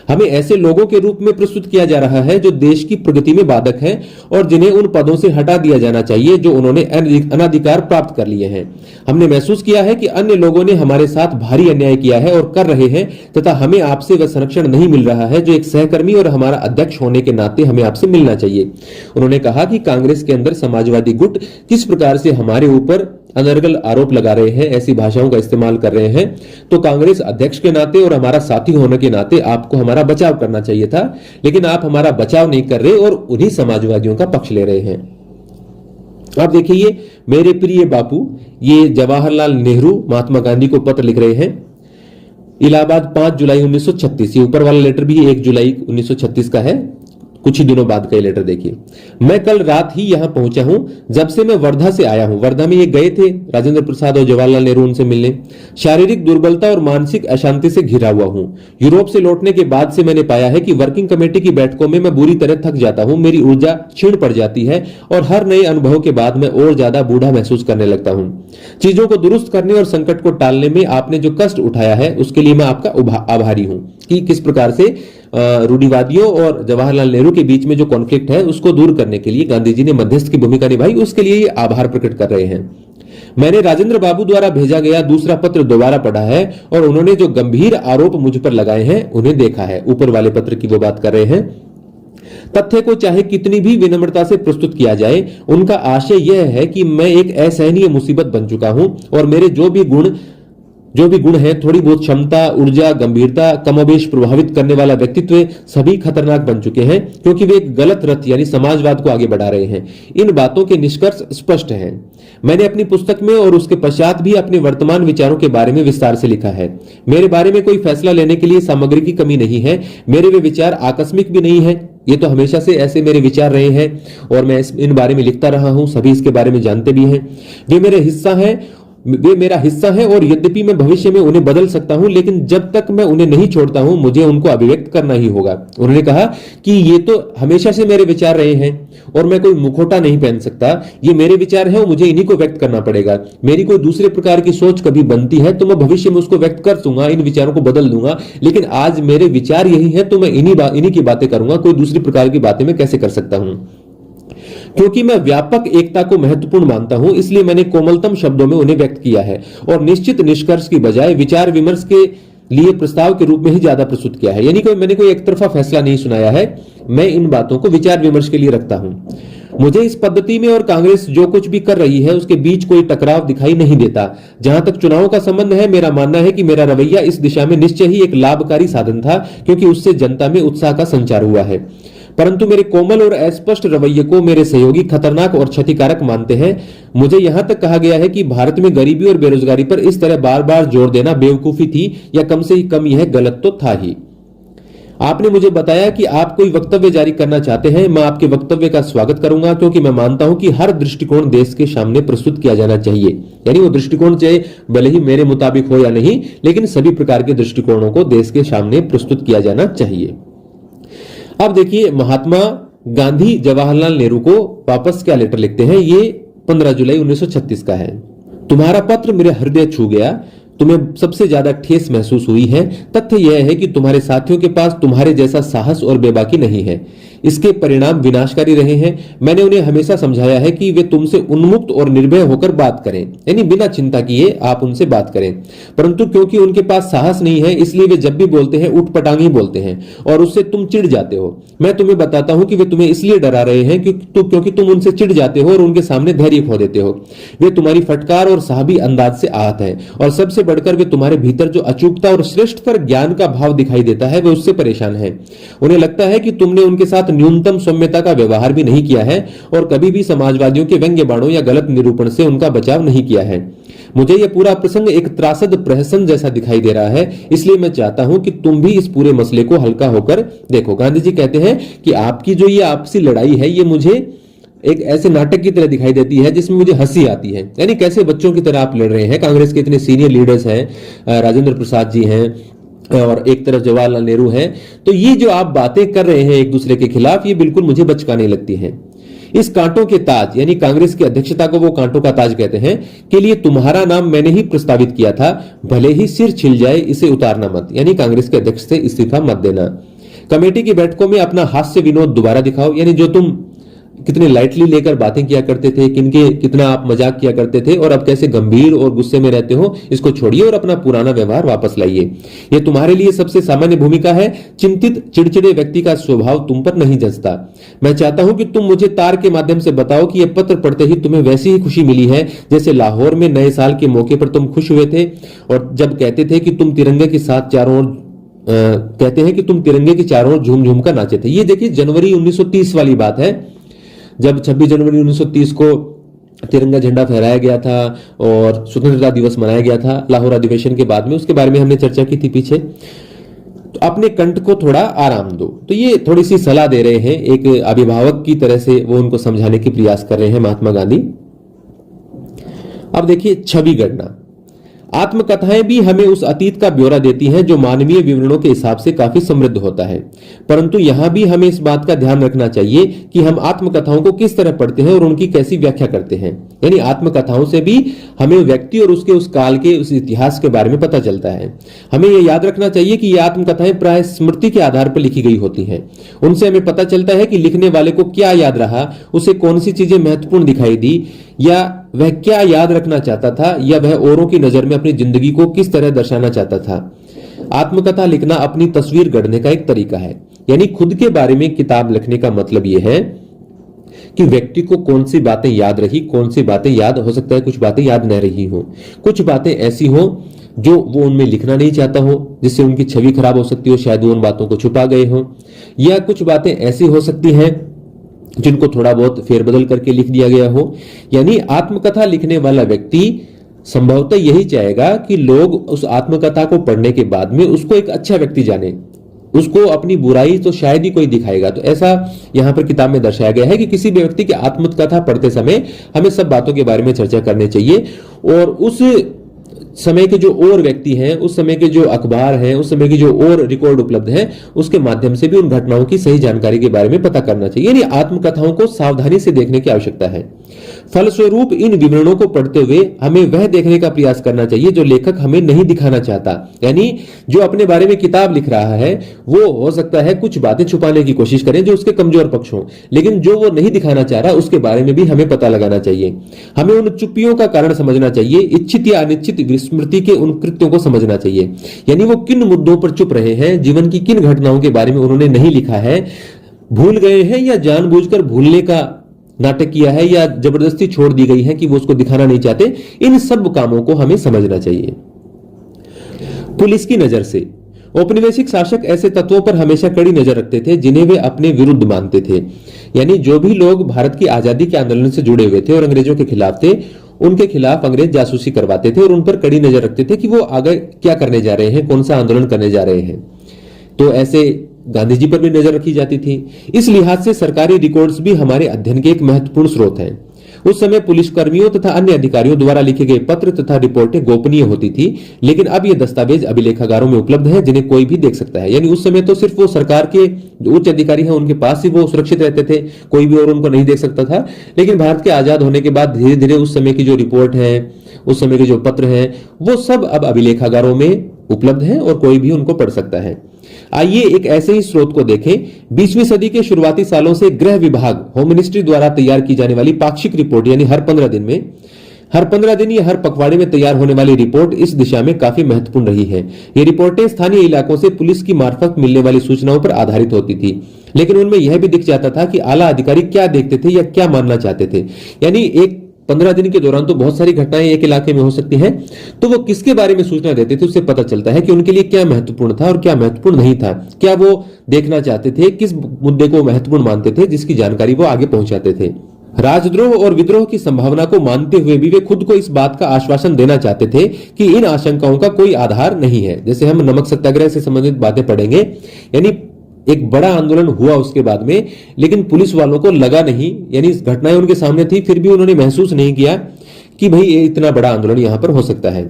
हमें ऐसे लोगों के रूप में प्रस्तुत किया जा रहा है जो देश की प्रगति में बाधक हैं और जिन्हें उन पदों से हटा दिया जाना चाहिए जो उन्होंने अनाधिकार प्राप्त कर लिए हैं। हमने महसूस किया है कि अन्य लोगों ने हमारे साथ भारी अन्याय किया है और कर रहे हैं, तथा हमें आपसे वह संरक्षण नहीं मिल रहा है जो एक सहकर्मी और हमारा अध्यक्ष होने के नाते हमें आपसे मिलना चाहिए। उन्होंने कहा कि कांग्रेस के अंदर समाजवादी गुट किस प्रकार से हमारे ऊपर अनर्गल आरोप लगा रहे हैं, ऐसी भाषाओं का इस्तेमाल कर रहे हैं, तो कांग्रेस अध्यक्ष के नाते और हमारा साथी होने के नाते आपको हमारा बचाव करना चाहिए था, लेकिन आप हमारा बचाव नहीं कर रहे और उन्हीं समाजवादियों का पक्ष ले रहे हैं। आप देखिए, मेरे प्रिय बापू, ये जवाहरलाल नेहरू महात्मा गांधी को पत्र लिख रहे हैं। इलाहाबाद 5 जुलाई 1936। ये ऊपर वाला लेटर भी 1 जुलाई 1936 का है। कुछ ही दिनों बाद का लेटर देखिए। मैं कल रात ही यहां पहुंचा हूं, जब से मैं वर्धा से आया हूं। वर्धा में ये गए थे राजेंद्र प्रसाद और जवाहरलाल नेहरू, उनसे मिलने। शारीरिक दुर्बलता और मानसिक अशांति से घिरा हुआ हूं। यूरोप से लौटने के बाद से मैंने पाया है कि वर्किंग कमेटी की बैठकों में मैं बुरी तरह थक जाता हूं, मेरी ऊर्जा क्षीण पड़ जाती है और हर नए अनुभव के बाद मैं और ज्यादा बूढ़ा महसूस करने लगता हूं। चीजों को दुरुस्त करने और संकट को टालने में आपने जो कष्ट उठाया है उसके लिए मैं आपका आभारी हूं। कि किस प्रकार से रूढ़िवादियों और जवाहरलाल नेहरू के बीच में जो कॉन्फ्लिक्ट है उसको दूर करने के लिए गांधी जी ने मध्यस्थ की भूमिका निभाई, उसके लिए ये आभार प्रकट कर रहे हैं। मैंने राजेंद्र बाबू द्वारा भेजा गया दूसरा पत्र दोबारा पढ़ा है और उन्होंने जो गंभीर आरोप मुझ पर लगाए हैं उन्हें देखा है। ऊपर वाले पत्र की वो बात कर रहे हैं। तथ्य को चाहे कितनी भी विनम्रता से प्रस्तुत किया जाए, उनका आशय यह है कि मैं एक असहनीय मुसीबत बन चुका हूं और मेरे जो भी गुण है, थोड़ी बहुत क्षमता, ऊर्जा, गंभीरता, कमोबेश प्रभावित करने वाला व्यक्तित्व, सभी खतरनाक बन चुके हैं क्योंकि वे एक गलत रथ यानी समाजवाद को आगे बढ़ा रहे हैं। इन बातों के निष्कर्ष स्पष्ट हैं। मैंने अपनी पुस्तक में और उसके पश्चात भी अपने वर्तमान विचारों के बारे में विस्तार से लिखा है। मेरे बारे में कोई फैसला लेने के लिए सामग्री की कमी नहीं है। मेरे वे विचार आकस्मिक भी नहीं है। ये तो हमेशा से ऐसे मेरे विचार रहे हैं और मैं इन बारे में लिखता रहा हूं। सभी इसके बारे में जानते भी हैं। वे मेरा हिस्सा है और यद्यपि मैं भविष्य में उन्हें बदल सकता हूं, लेकिन जब तक मैं उन्हें नहीं छोड़ता हूं मुझे उनको अभिव्यक्त करना ही होगा। उन्होंने कहा कि ये तो हमेशा से मेरे विचार रहे हैं और मैं कोई मुखौटा नहीं पहन सकता। ये मेरे विचार हैं और मुझे इन्हीं को व्यक्त करना पड़ेगा। मेरी कोई दूसरे प्रकार की सोच कभी बनती है तो मैं भविष्य में उसको व्यक्त कर दूंगा, इन विचारों को बदल दूंगा, लेकिन आज मेरे विचार यही है तो मैं इन्हीं की बातें करूंगा। कोई दूसरी प्रकार की बातें मैं कैसे कर सकता हूं? क्योंकि मैं व्यापक एकता को महत्वपूर्ण मानता हूं, इसलिए मैंने कोमलतम शब्दों में उन्हें व्यक्त किया है और निश्चित निष्कर्ष की बजाय विचार विमर्श के लिए प्रस्ताव के रूप में ही ज्यादा प्रस्तुत किया है। यानी कि मैंने कोई एक तरफा फैसला नहीं सुनाया है, मैं इन बातों को विचार विमर्श के लिए रखता हूं। मुझे इस पद्धति में और कांग्रेस जो कुछ भी कर रही है उसके बीच कोई टकराव दिखाई नहीं देता। जहां तक चुनाव का संबंध है, मेरा मानना है कि मेरा रवैया इस दिशा में निश्चय ही एक लाभकारी साधन था, क्योंकि उससे जनता में उत्साह का संचार हुआ है। परंतु मेरे कोमल और अस्पष्ट रवैये को मेरे सहयोगी खतरनाक और क्षतिकारक मानते हैं। मुझे यहां तक कहा गया है कि भारत में गरीबी और बेरोजगारी पर इस तरह बार बार जोर देना बेवकूफी थी, या कम से कम यह गलत तो था ही। आपने मुझे बताया कि आप कोई वक्तव्य जारी करना चाहते हैं। मैं आपके वक्तव्य का स्वागत करूंगा, क्योंकि मैं मानता हूं कि हर दृष्टिकोण देश के सामने प्रस्तुत किया जाना चाहिए। यानी वो दृष्टिकोण चाहे भले ही मेरे मुताबिक हो या नहीं, लेकिन सभी प्रकार के दृष्टिकोणों को देश के सामने प्रस्तुत किया जाना चाहिए। अब देखिए, महात्मा गांधी जवाहरलाल नेहरू को वापस क्या लेटर लिखते हैं। ये 15 जुलाई 1936 का है। तुम्हारा पत्र मेरे हृदय छू गया। तुम्हें सबसे ज्यादा ठेस महसूस हुई है। तथ्य यह है कि तुम्हारे साथियों के पास तुम्हारे जैसा साहस और बेबाकी नहीं है। इसके परिणाम विनाशकारी रहे हैं। मैंने उन्हें हमेशा समझाया है कि वे तुमसे उन्मुक्त और निर्भय होकर बात करें, यानी बिना चिंता किए आप उनसे बात करें। परंतु क्योंकि उनके पास साहस नहीं है, इसलिए वे जब भी बोलते हैं उठपटांग ही बोलते हैं और उससे तुम चिढ़ जाते हो। मैं तुम्हें बताता हूं कि वे तुम्हें इसलिए डरा रहे हैं क्योंकि तुम उनसे चिढ़ जाते हो और उनके सामने धैर्य खो देते हो। वे तुम्हारी फटकार और साहबी अंदाज से आहत है, और सबसे बढ़कर वे तुम्हारे भीतर जो अचूकता और श्रेष्ठतर ज्ञान का भाव दिखाई देता है, वे उससे परेशान है। उन्हें लगता है कि तुमने उनके साथ न्यूनतम सौम्यता का व्यवहार भी नहीं किया है और कभी भी समाजवादियों के व्यंग्य बाणों या गलत निरूपण से उनका बचाव नहीं किया है। मुझे यह पूरा प्रसंग एक त्रासद प्रहसन जैसा दिखाई दे रहा है, इसलिए मैं चाहता हूं कि तुम भी इस पूरे मसले को हल्का होकर देखो। गांधी जी कहते हैं कि आपकी जो ये आपसी लड़ाई है, ये मुझे एक ऐसे नाटक की तरह दिखाई देती है जिसमें मुझे हंसी आती है। यानी कैसे बच्चों की तरह आप लड़ रहे हैं। कांग्रेस के इतने सीनियर लीडर्स हैं, राजेंद्र प्रसाद जी हैं और एक तरफ जवाहरलाल नेहरू हैं। तो ये जो आप बातें कर रहे हैं एक दूसरे के खिलाफ, ये बिल्कुल मुझे बचकाने लगती है। इस कांटों के ताज, यानी कांग्रेस की अध्यक्षता को वो कांटों का ताज कहते हैं, के लिए तुम्हारा नाम मैंने ही प्रस्तावित किया था। भले ही सिर छिल जाए, इसे उतारना मत। यानी कांग्रेस के अध्यक्ष से इस्तीफा मत देना। कमेटी की बैठकों में अपना हास्य विनोद दोबारा दिखाओ। यानी जो तुम कितने लाइटली लेकर बातें किया करते थे, कितना आप मजाक किया करते थे और अब कैसे गंभीर और गुस्से में रहते हो, इसको छोड़िए और अपना पुराना व्यवहार वापस लाइए। यह तुम्हारे लिए सबसे सामान्य भूमिका है। चिंतित चिड़चिड़े व्यक्ति का स्वभाव तुम पर नहीं जचता। मैं चाहता हूं कि तुम मुझे तार के माध्यम से बताओ कि यह पत्र पढ़ते ही तुम्हें वैसी ही खुशी मिली है जैसे लाहौर में नए साल के मौके पर तुम खुश हुए थे और जब कहते थे कि तुम तिरंगे के साथ चारों ओर कहते हैं कि तुम तिरंगे के चारों ओर झूम झूम कर नाचे थे। ये देखिए जनवरी 1930 वाली बात है, जब 26 जनवरी 1930 को तिरंगा झंडा फहराया गया था और स्वतंत्रता दिवस मनाया गया था लाहौर अधिवेशन के बाद में। उसके बारे में हमने चर्चा की थी पीछे। तो अपने कंठ को थोड़ा आराम दो। तो ये थोड़ी सी सलाह दे रहे हैं, एक अभिभावक की तरह से वो उनको समझाने की प्रयास कर रहे हैं महात्मा गांधी। अब देखिए छवि गणना। आत्मकथाएं भी हमें उस अतीत का ब्यौरा देती हैं जो मानवीय विवरणों के हिसाब से काफी समृद्ध होता है। परंतु यहां भी हमें इस बात का ध्यान रखना चाहिए कि हम आत्मकथाओं को किस तरह पढ़ते हैं और उनकी कैसी व्याख्या करते हैं। यानी आत्मकथाओं से भी हमें व्यक्ति और उसके उस काल के उस इतिहास के बारे में पता चलता है। हमें यह याद रखना चाहिए कि ये आत्मकथाएं प्राय स्मृति के आधार पर लिखी गई होती हैं। उनसे हमें पता चलता है कि लिखने वाले को क्या याद रहा, उसे कौन सी चीजें महत्वपूर्ण दिखाई दी, या वह क्या याद रखना चाहता था, या वह औरों की नजर में अपनी जिंदगी को किस तरह दर्शाना चाहता था। आत्मकथा लिखना अपनी तस्वीर गढ़ने का एक तरीका है। यानी खुद के बारे में किताब लिखने का मतलब यह है कि व्यक्ति को कौन सी बातें याद रही, कौन सी बातें याद हो सकता है कुछ बातें याद न रही हो, कुछ बातें ऐसी हो जो वो उनमें लिखना नहीं चाहता हो, जिससे उनकी छवि खराब हो सकती हो, शायद वो उन बातों को छुपा गए हो, या कुछ बातें ऐसी हो सकती हैं जिनको थोड़ा बहुत फेरबदल करके लिख दिया गया हो। यानी आत्मकथा लिखने वाला व्यक्ति संभवतः यही चाहेगा कि लोग उस आत्मकथा को पढ़ने के बाद में उसको एक अच्छा व्यक्ति जाने, उसको अपनी बुराई तो शायद ही कोई दिखाएगा। तो ऐसा यहां पर किताब में दर्शाया गया है कि किसी भी व्यक्ति की आत्मकथा पढ़ते समय हमें सब बातों के बारे में चर्चा करनी चाहिए और उस समय के जो और व्यक्ति हैं, उस समय के जो अखबार हैं, उस समय की जो और रिकॉर्ड उपलब्ध हैं, उसके माध्यम से भी उन घटनाओं की सही जानकारी के बारे में पता करना चाहिए। यानी आत्मकथाओं को सावधानी से देखने की आवश्यकता है। फलस्वरूप इन विवरणों को पढ़ते हुए हमें वह देखने का प्रयास करना चाहिए जो लेखक हमें नहीं दिखाना चाहता। यानी जो अपने बारे में किताब लिख रहा है वो हो सकता है कुछ बातें छुपाने की कोशिश करें जो उसके कमजोर पक्ष हों, लेकिन जो वो नहीं दिखाना चाह रहा उसके बारे में भी हमें पता लगाना चाहिए। हमें उन चुप्पियों का कारण समझना चाहिए, इच्छित या अनिच्छित विस्मृति के उन कृत्यों को समझना चाहिए। यानी वो किन मुद्दों पर चुप रहे हैं, जीवन की किन घटनाओं के बारे में उन्होंने नहीं लिखा है, भूल गए हैं या जानबूझकर भूलने का नाटक किया है, या जबरदस्ती छोड़ दी गई है कि वो उसको दिखाना नहीं चाहते। इन सब कामों को हमें समझना चाहिए। पुलिस की नजर से औपनिवेशिक शासक ऐसे तत्वों पर हमेशा कड़ी नजर रखते थे जिन्हें वे अपने विरुद्ध मानते थे। यानी जो भी लोग भारत की आजादी के आंदोलन से जुड़े हुए थे और अंग्रेजों के खिलाफ थे, उनके खिलाफ अंग्रेज जासूसी करवाते थे और उन पर कड़ी नजर रखते थे कि वो आगे क्या करने जा रहे हैं, कौन सा आंदोलन करने जा रहे हैं। तो ऐसे गांधी जी पर भी नजर रखी जाती थी। इस लिहाज से सरकारी रिकॉर्ड्स भी हमारे अध्ययन के एक महत्वपूर्ण स्रोत हैं। उस समय पुलिसकर्मियों तथा अन्य अधिकारियों द्वारा लिखे गए पत्र तथा रिपोर्टें गोपनीय होती थी, लेकिन अब ये दस्तावेज अभिलेखागारों में उपलब्ध है, जिन्हें कोई भी देख सकता है। यानी उस समय तो सिर्फ वो सरकार के जो उच्च अधिकारी हैं उनके पास ही वो सुरक्षित रहते थे, कोई भी और उनको नहीं देख सकता था। लेकिन भारत के आजाद होने के बाद धीरे धीरे उस समय की जो रिपोर्ट है, उस समय के जो पत्र हैं, वो सब अब अभिलेखागारों में उपलब्ध हैं और कोई भी उनको पढ़ सकता है। आइए एक ऐसे ही स्रोत को देखें। 20वीं सदी के शुरुआती सालों से गृह विभाग, होम मिनिस्ट्री द्वारा तैयार की जाने वाली पाक्षिक रिपोर्ट, यानी हर 15 दिन में, हर 15 दिन या हर पखवाड़े में तैयार होने वाली रिपोर्ट इस दिशा में काफी महत्वपूर्ण रही है। ये रिपोर्टें स्थानीय इलाकों से पुलिस की मार्फत मिलने वाली सूचनाओं पर आधारित होती थी, लेकिन उनमें यह भी दिख जाता था कि आला अधिकारी क्या देखते थे या क्या मानना चाहते थे। यानी एक 15 दिन के दौरान तो बहुत सारी घटनाएं एक इलाके में हो सकती हैं, तो वो किसके बारे में सूचना देते थे उससे पता चलता है कि उनके लिए क्या महत्वपूर्ण था और क्या महत्वपूर्ण नहीं था, क्या वो देखना चाहते थे, किस मुद्दे को महत्वपूर्ण मानते थे, जिसकी जानकारी वो आगे पहुंचाते थे। राजद्रोह और विद्रोह की संभावना को मानते हुए भी वे खुद को इस बात का आश्वासन देना चाहते थे कि इन आशंकाओं का कोई आधार नहीं है। जैसे हम नमक सत्याग्रह से संबंधित बातें पढ़ेंगे, यानी एक बड़ा आंदोलन हुआ उसके बाद में, लेकिन पुलिस वालों को लगा नहीं, यानी घटनाएं उनके सामने थी, फिर भी उन्होंने महसूस नहीं किया कि भाई ये इतना बड़ा आंदोलन यहां पर हो सकता है।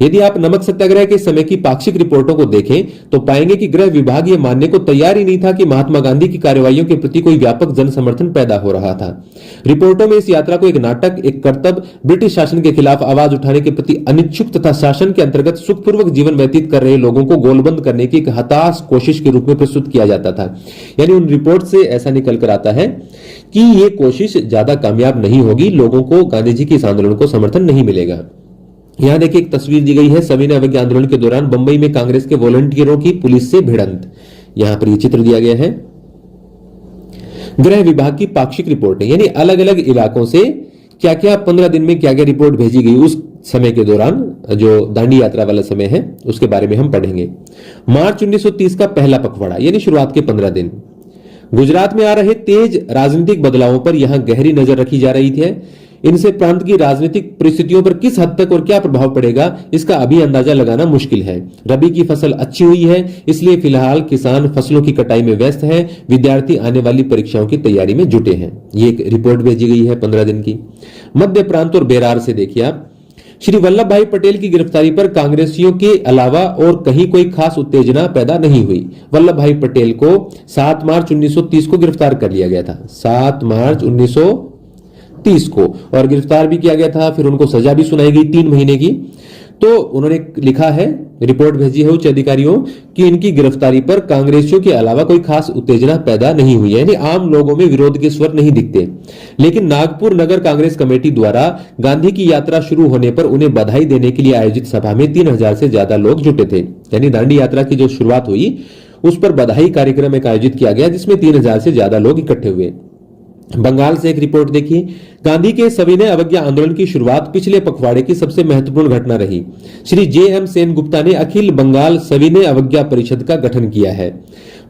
यदि आप नमक सत्याग्रह के समय की पाक्षिक रिपोर्टों को देखें तो पाएंगे कि गृह विभाग यह मानने को तैयार ही नहीं था कि महात्मा गांधी की कार्रवाइयों के प्रति कोई व्यापक जन समर्थन पैदा हो रहा था। रिपोर्टों में इस यात्रा को एक नाटक, एक कर्तव्य, ब्रिटिश शासन के खिलाफ आवाज उठाने के प्रति अनिच्छुक तथा शासन के अंतर्गत सुखपूर्वक जीवन व्यतीत कर रहे लोगों को गोलबंद करने की एक हताश कोशिश के रूप में प्रस्तुत किया जाता था। यानी उन रिपोर्ट से ऐसा निकल कर आता है कि ये कोशिश ज्यादा कामयाब नहीं होगी, लोगों को गांधी जी के इस आंदोलन को समर्थन नहीं मिलेगा। यहां देखिए एक तस्वीर दी गई है सविनय अवज्ञा आंदोलन के दौरान बंबई में कांग्रेस के वॉलंटियरों की पुलिस से भिड़ंत। यहां पर यह चित्र दिया गया है। गृह विभाग की पाक्षिक रिपोर्ट है, यानी अलग अलग इलाकों से क्या क्या 15 दिन में क्या क्या रिपोर्ट भेजी गई उस समय के दौरान, जो दांडी यात्रा वाला समय है उसके बारे में हम पढ़ेंगे। मार्च 1930 का पहला पखवाड़ा, यानी शुरुआत के 15 दिन। गुजरात में आ रहे तेज राजनीतिक बदलावों पर यहां गहरी नजर रखी जा रही थी। इनसे प्रांत की राजनीतिक परिस्थितियों पर किस हद तक और क्या प्रभाव पड़ेगा, इसका अभी अंदाजा लगाना मुश्किल है। रबी की फसल अच्छी हुई है, इसलिए फिलहाल किसान फसलों की कटाई में व्यस्त है, विद्यार्थी आने वाली परीक्षाओं की तैयारी में जुटे हैं। ये एक रिपोर्ट भेजी गई है 15 दिन की। मध्य प्रांत और बेरार से देखिए आप, श्री वल्लभ भाई पटेल की गिरफ्तारी पर कांग्रेसियों के अलावा और कहीं कोई खास उत्तेजना पैदा नहीं हुई। वल्लभ भाई पटेल को 7 मार्च 1930 को गिरफ्तार कर लिया गया था, 7 मार्च 1930 को, और गिरफ्तार भी किया गया था। फिर उनको सजा भी सुनाई गई 3 महीने की। तो उन्होंने लिखा है, रिपोर्ट भेजी है उच्च अधिकारियों कि इनकी गिरफ्तारी पर कांग्रेसियों के अलावा कोई खास उत्तेजना पैदा नहीं हुई है, यानी आम लोगों में विरोध के स्वर नहीं दिखते। लेकिन नागपुर नगर कांग्रेस कमेटी द्वारा गांधी की यात्रा शुरू होने पर उन्हें बधाई देने के लिए आयोजित सभा में 3000 से ज्यादा लोग जुटे थे। यानी दांडी यात्रा की जो शुरुआत हुई उस पर बधाई कार्यक्रम एक आयोजित किया गया, जिसमें 3000 से ज्यादा लोग इकट्ठे हुए। बंगाल से एक रिपोर्ट देखिए। गांधी के सविनय अवज्ञा आंदोलन की शुरुआत पिछले पखवाड़े की सबसे महत्वपूर्ण घटना रही। श्री जे.एम. सेनगुप्ता ने अखिल बंगाल सविनय अवज्ञा परिषद का गठन किया है।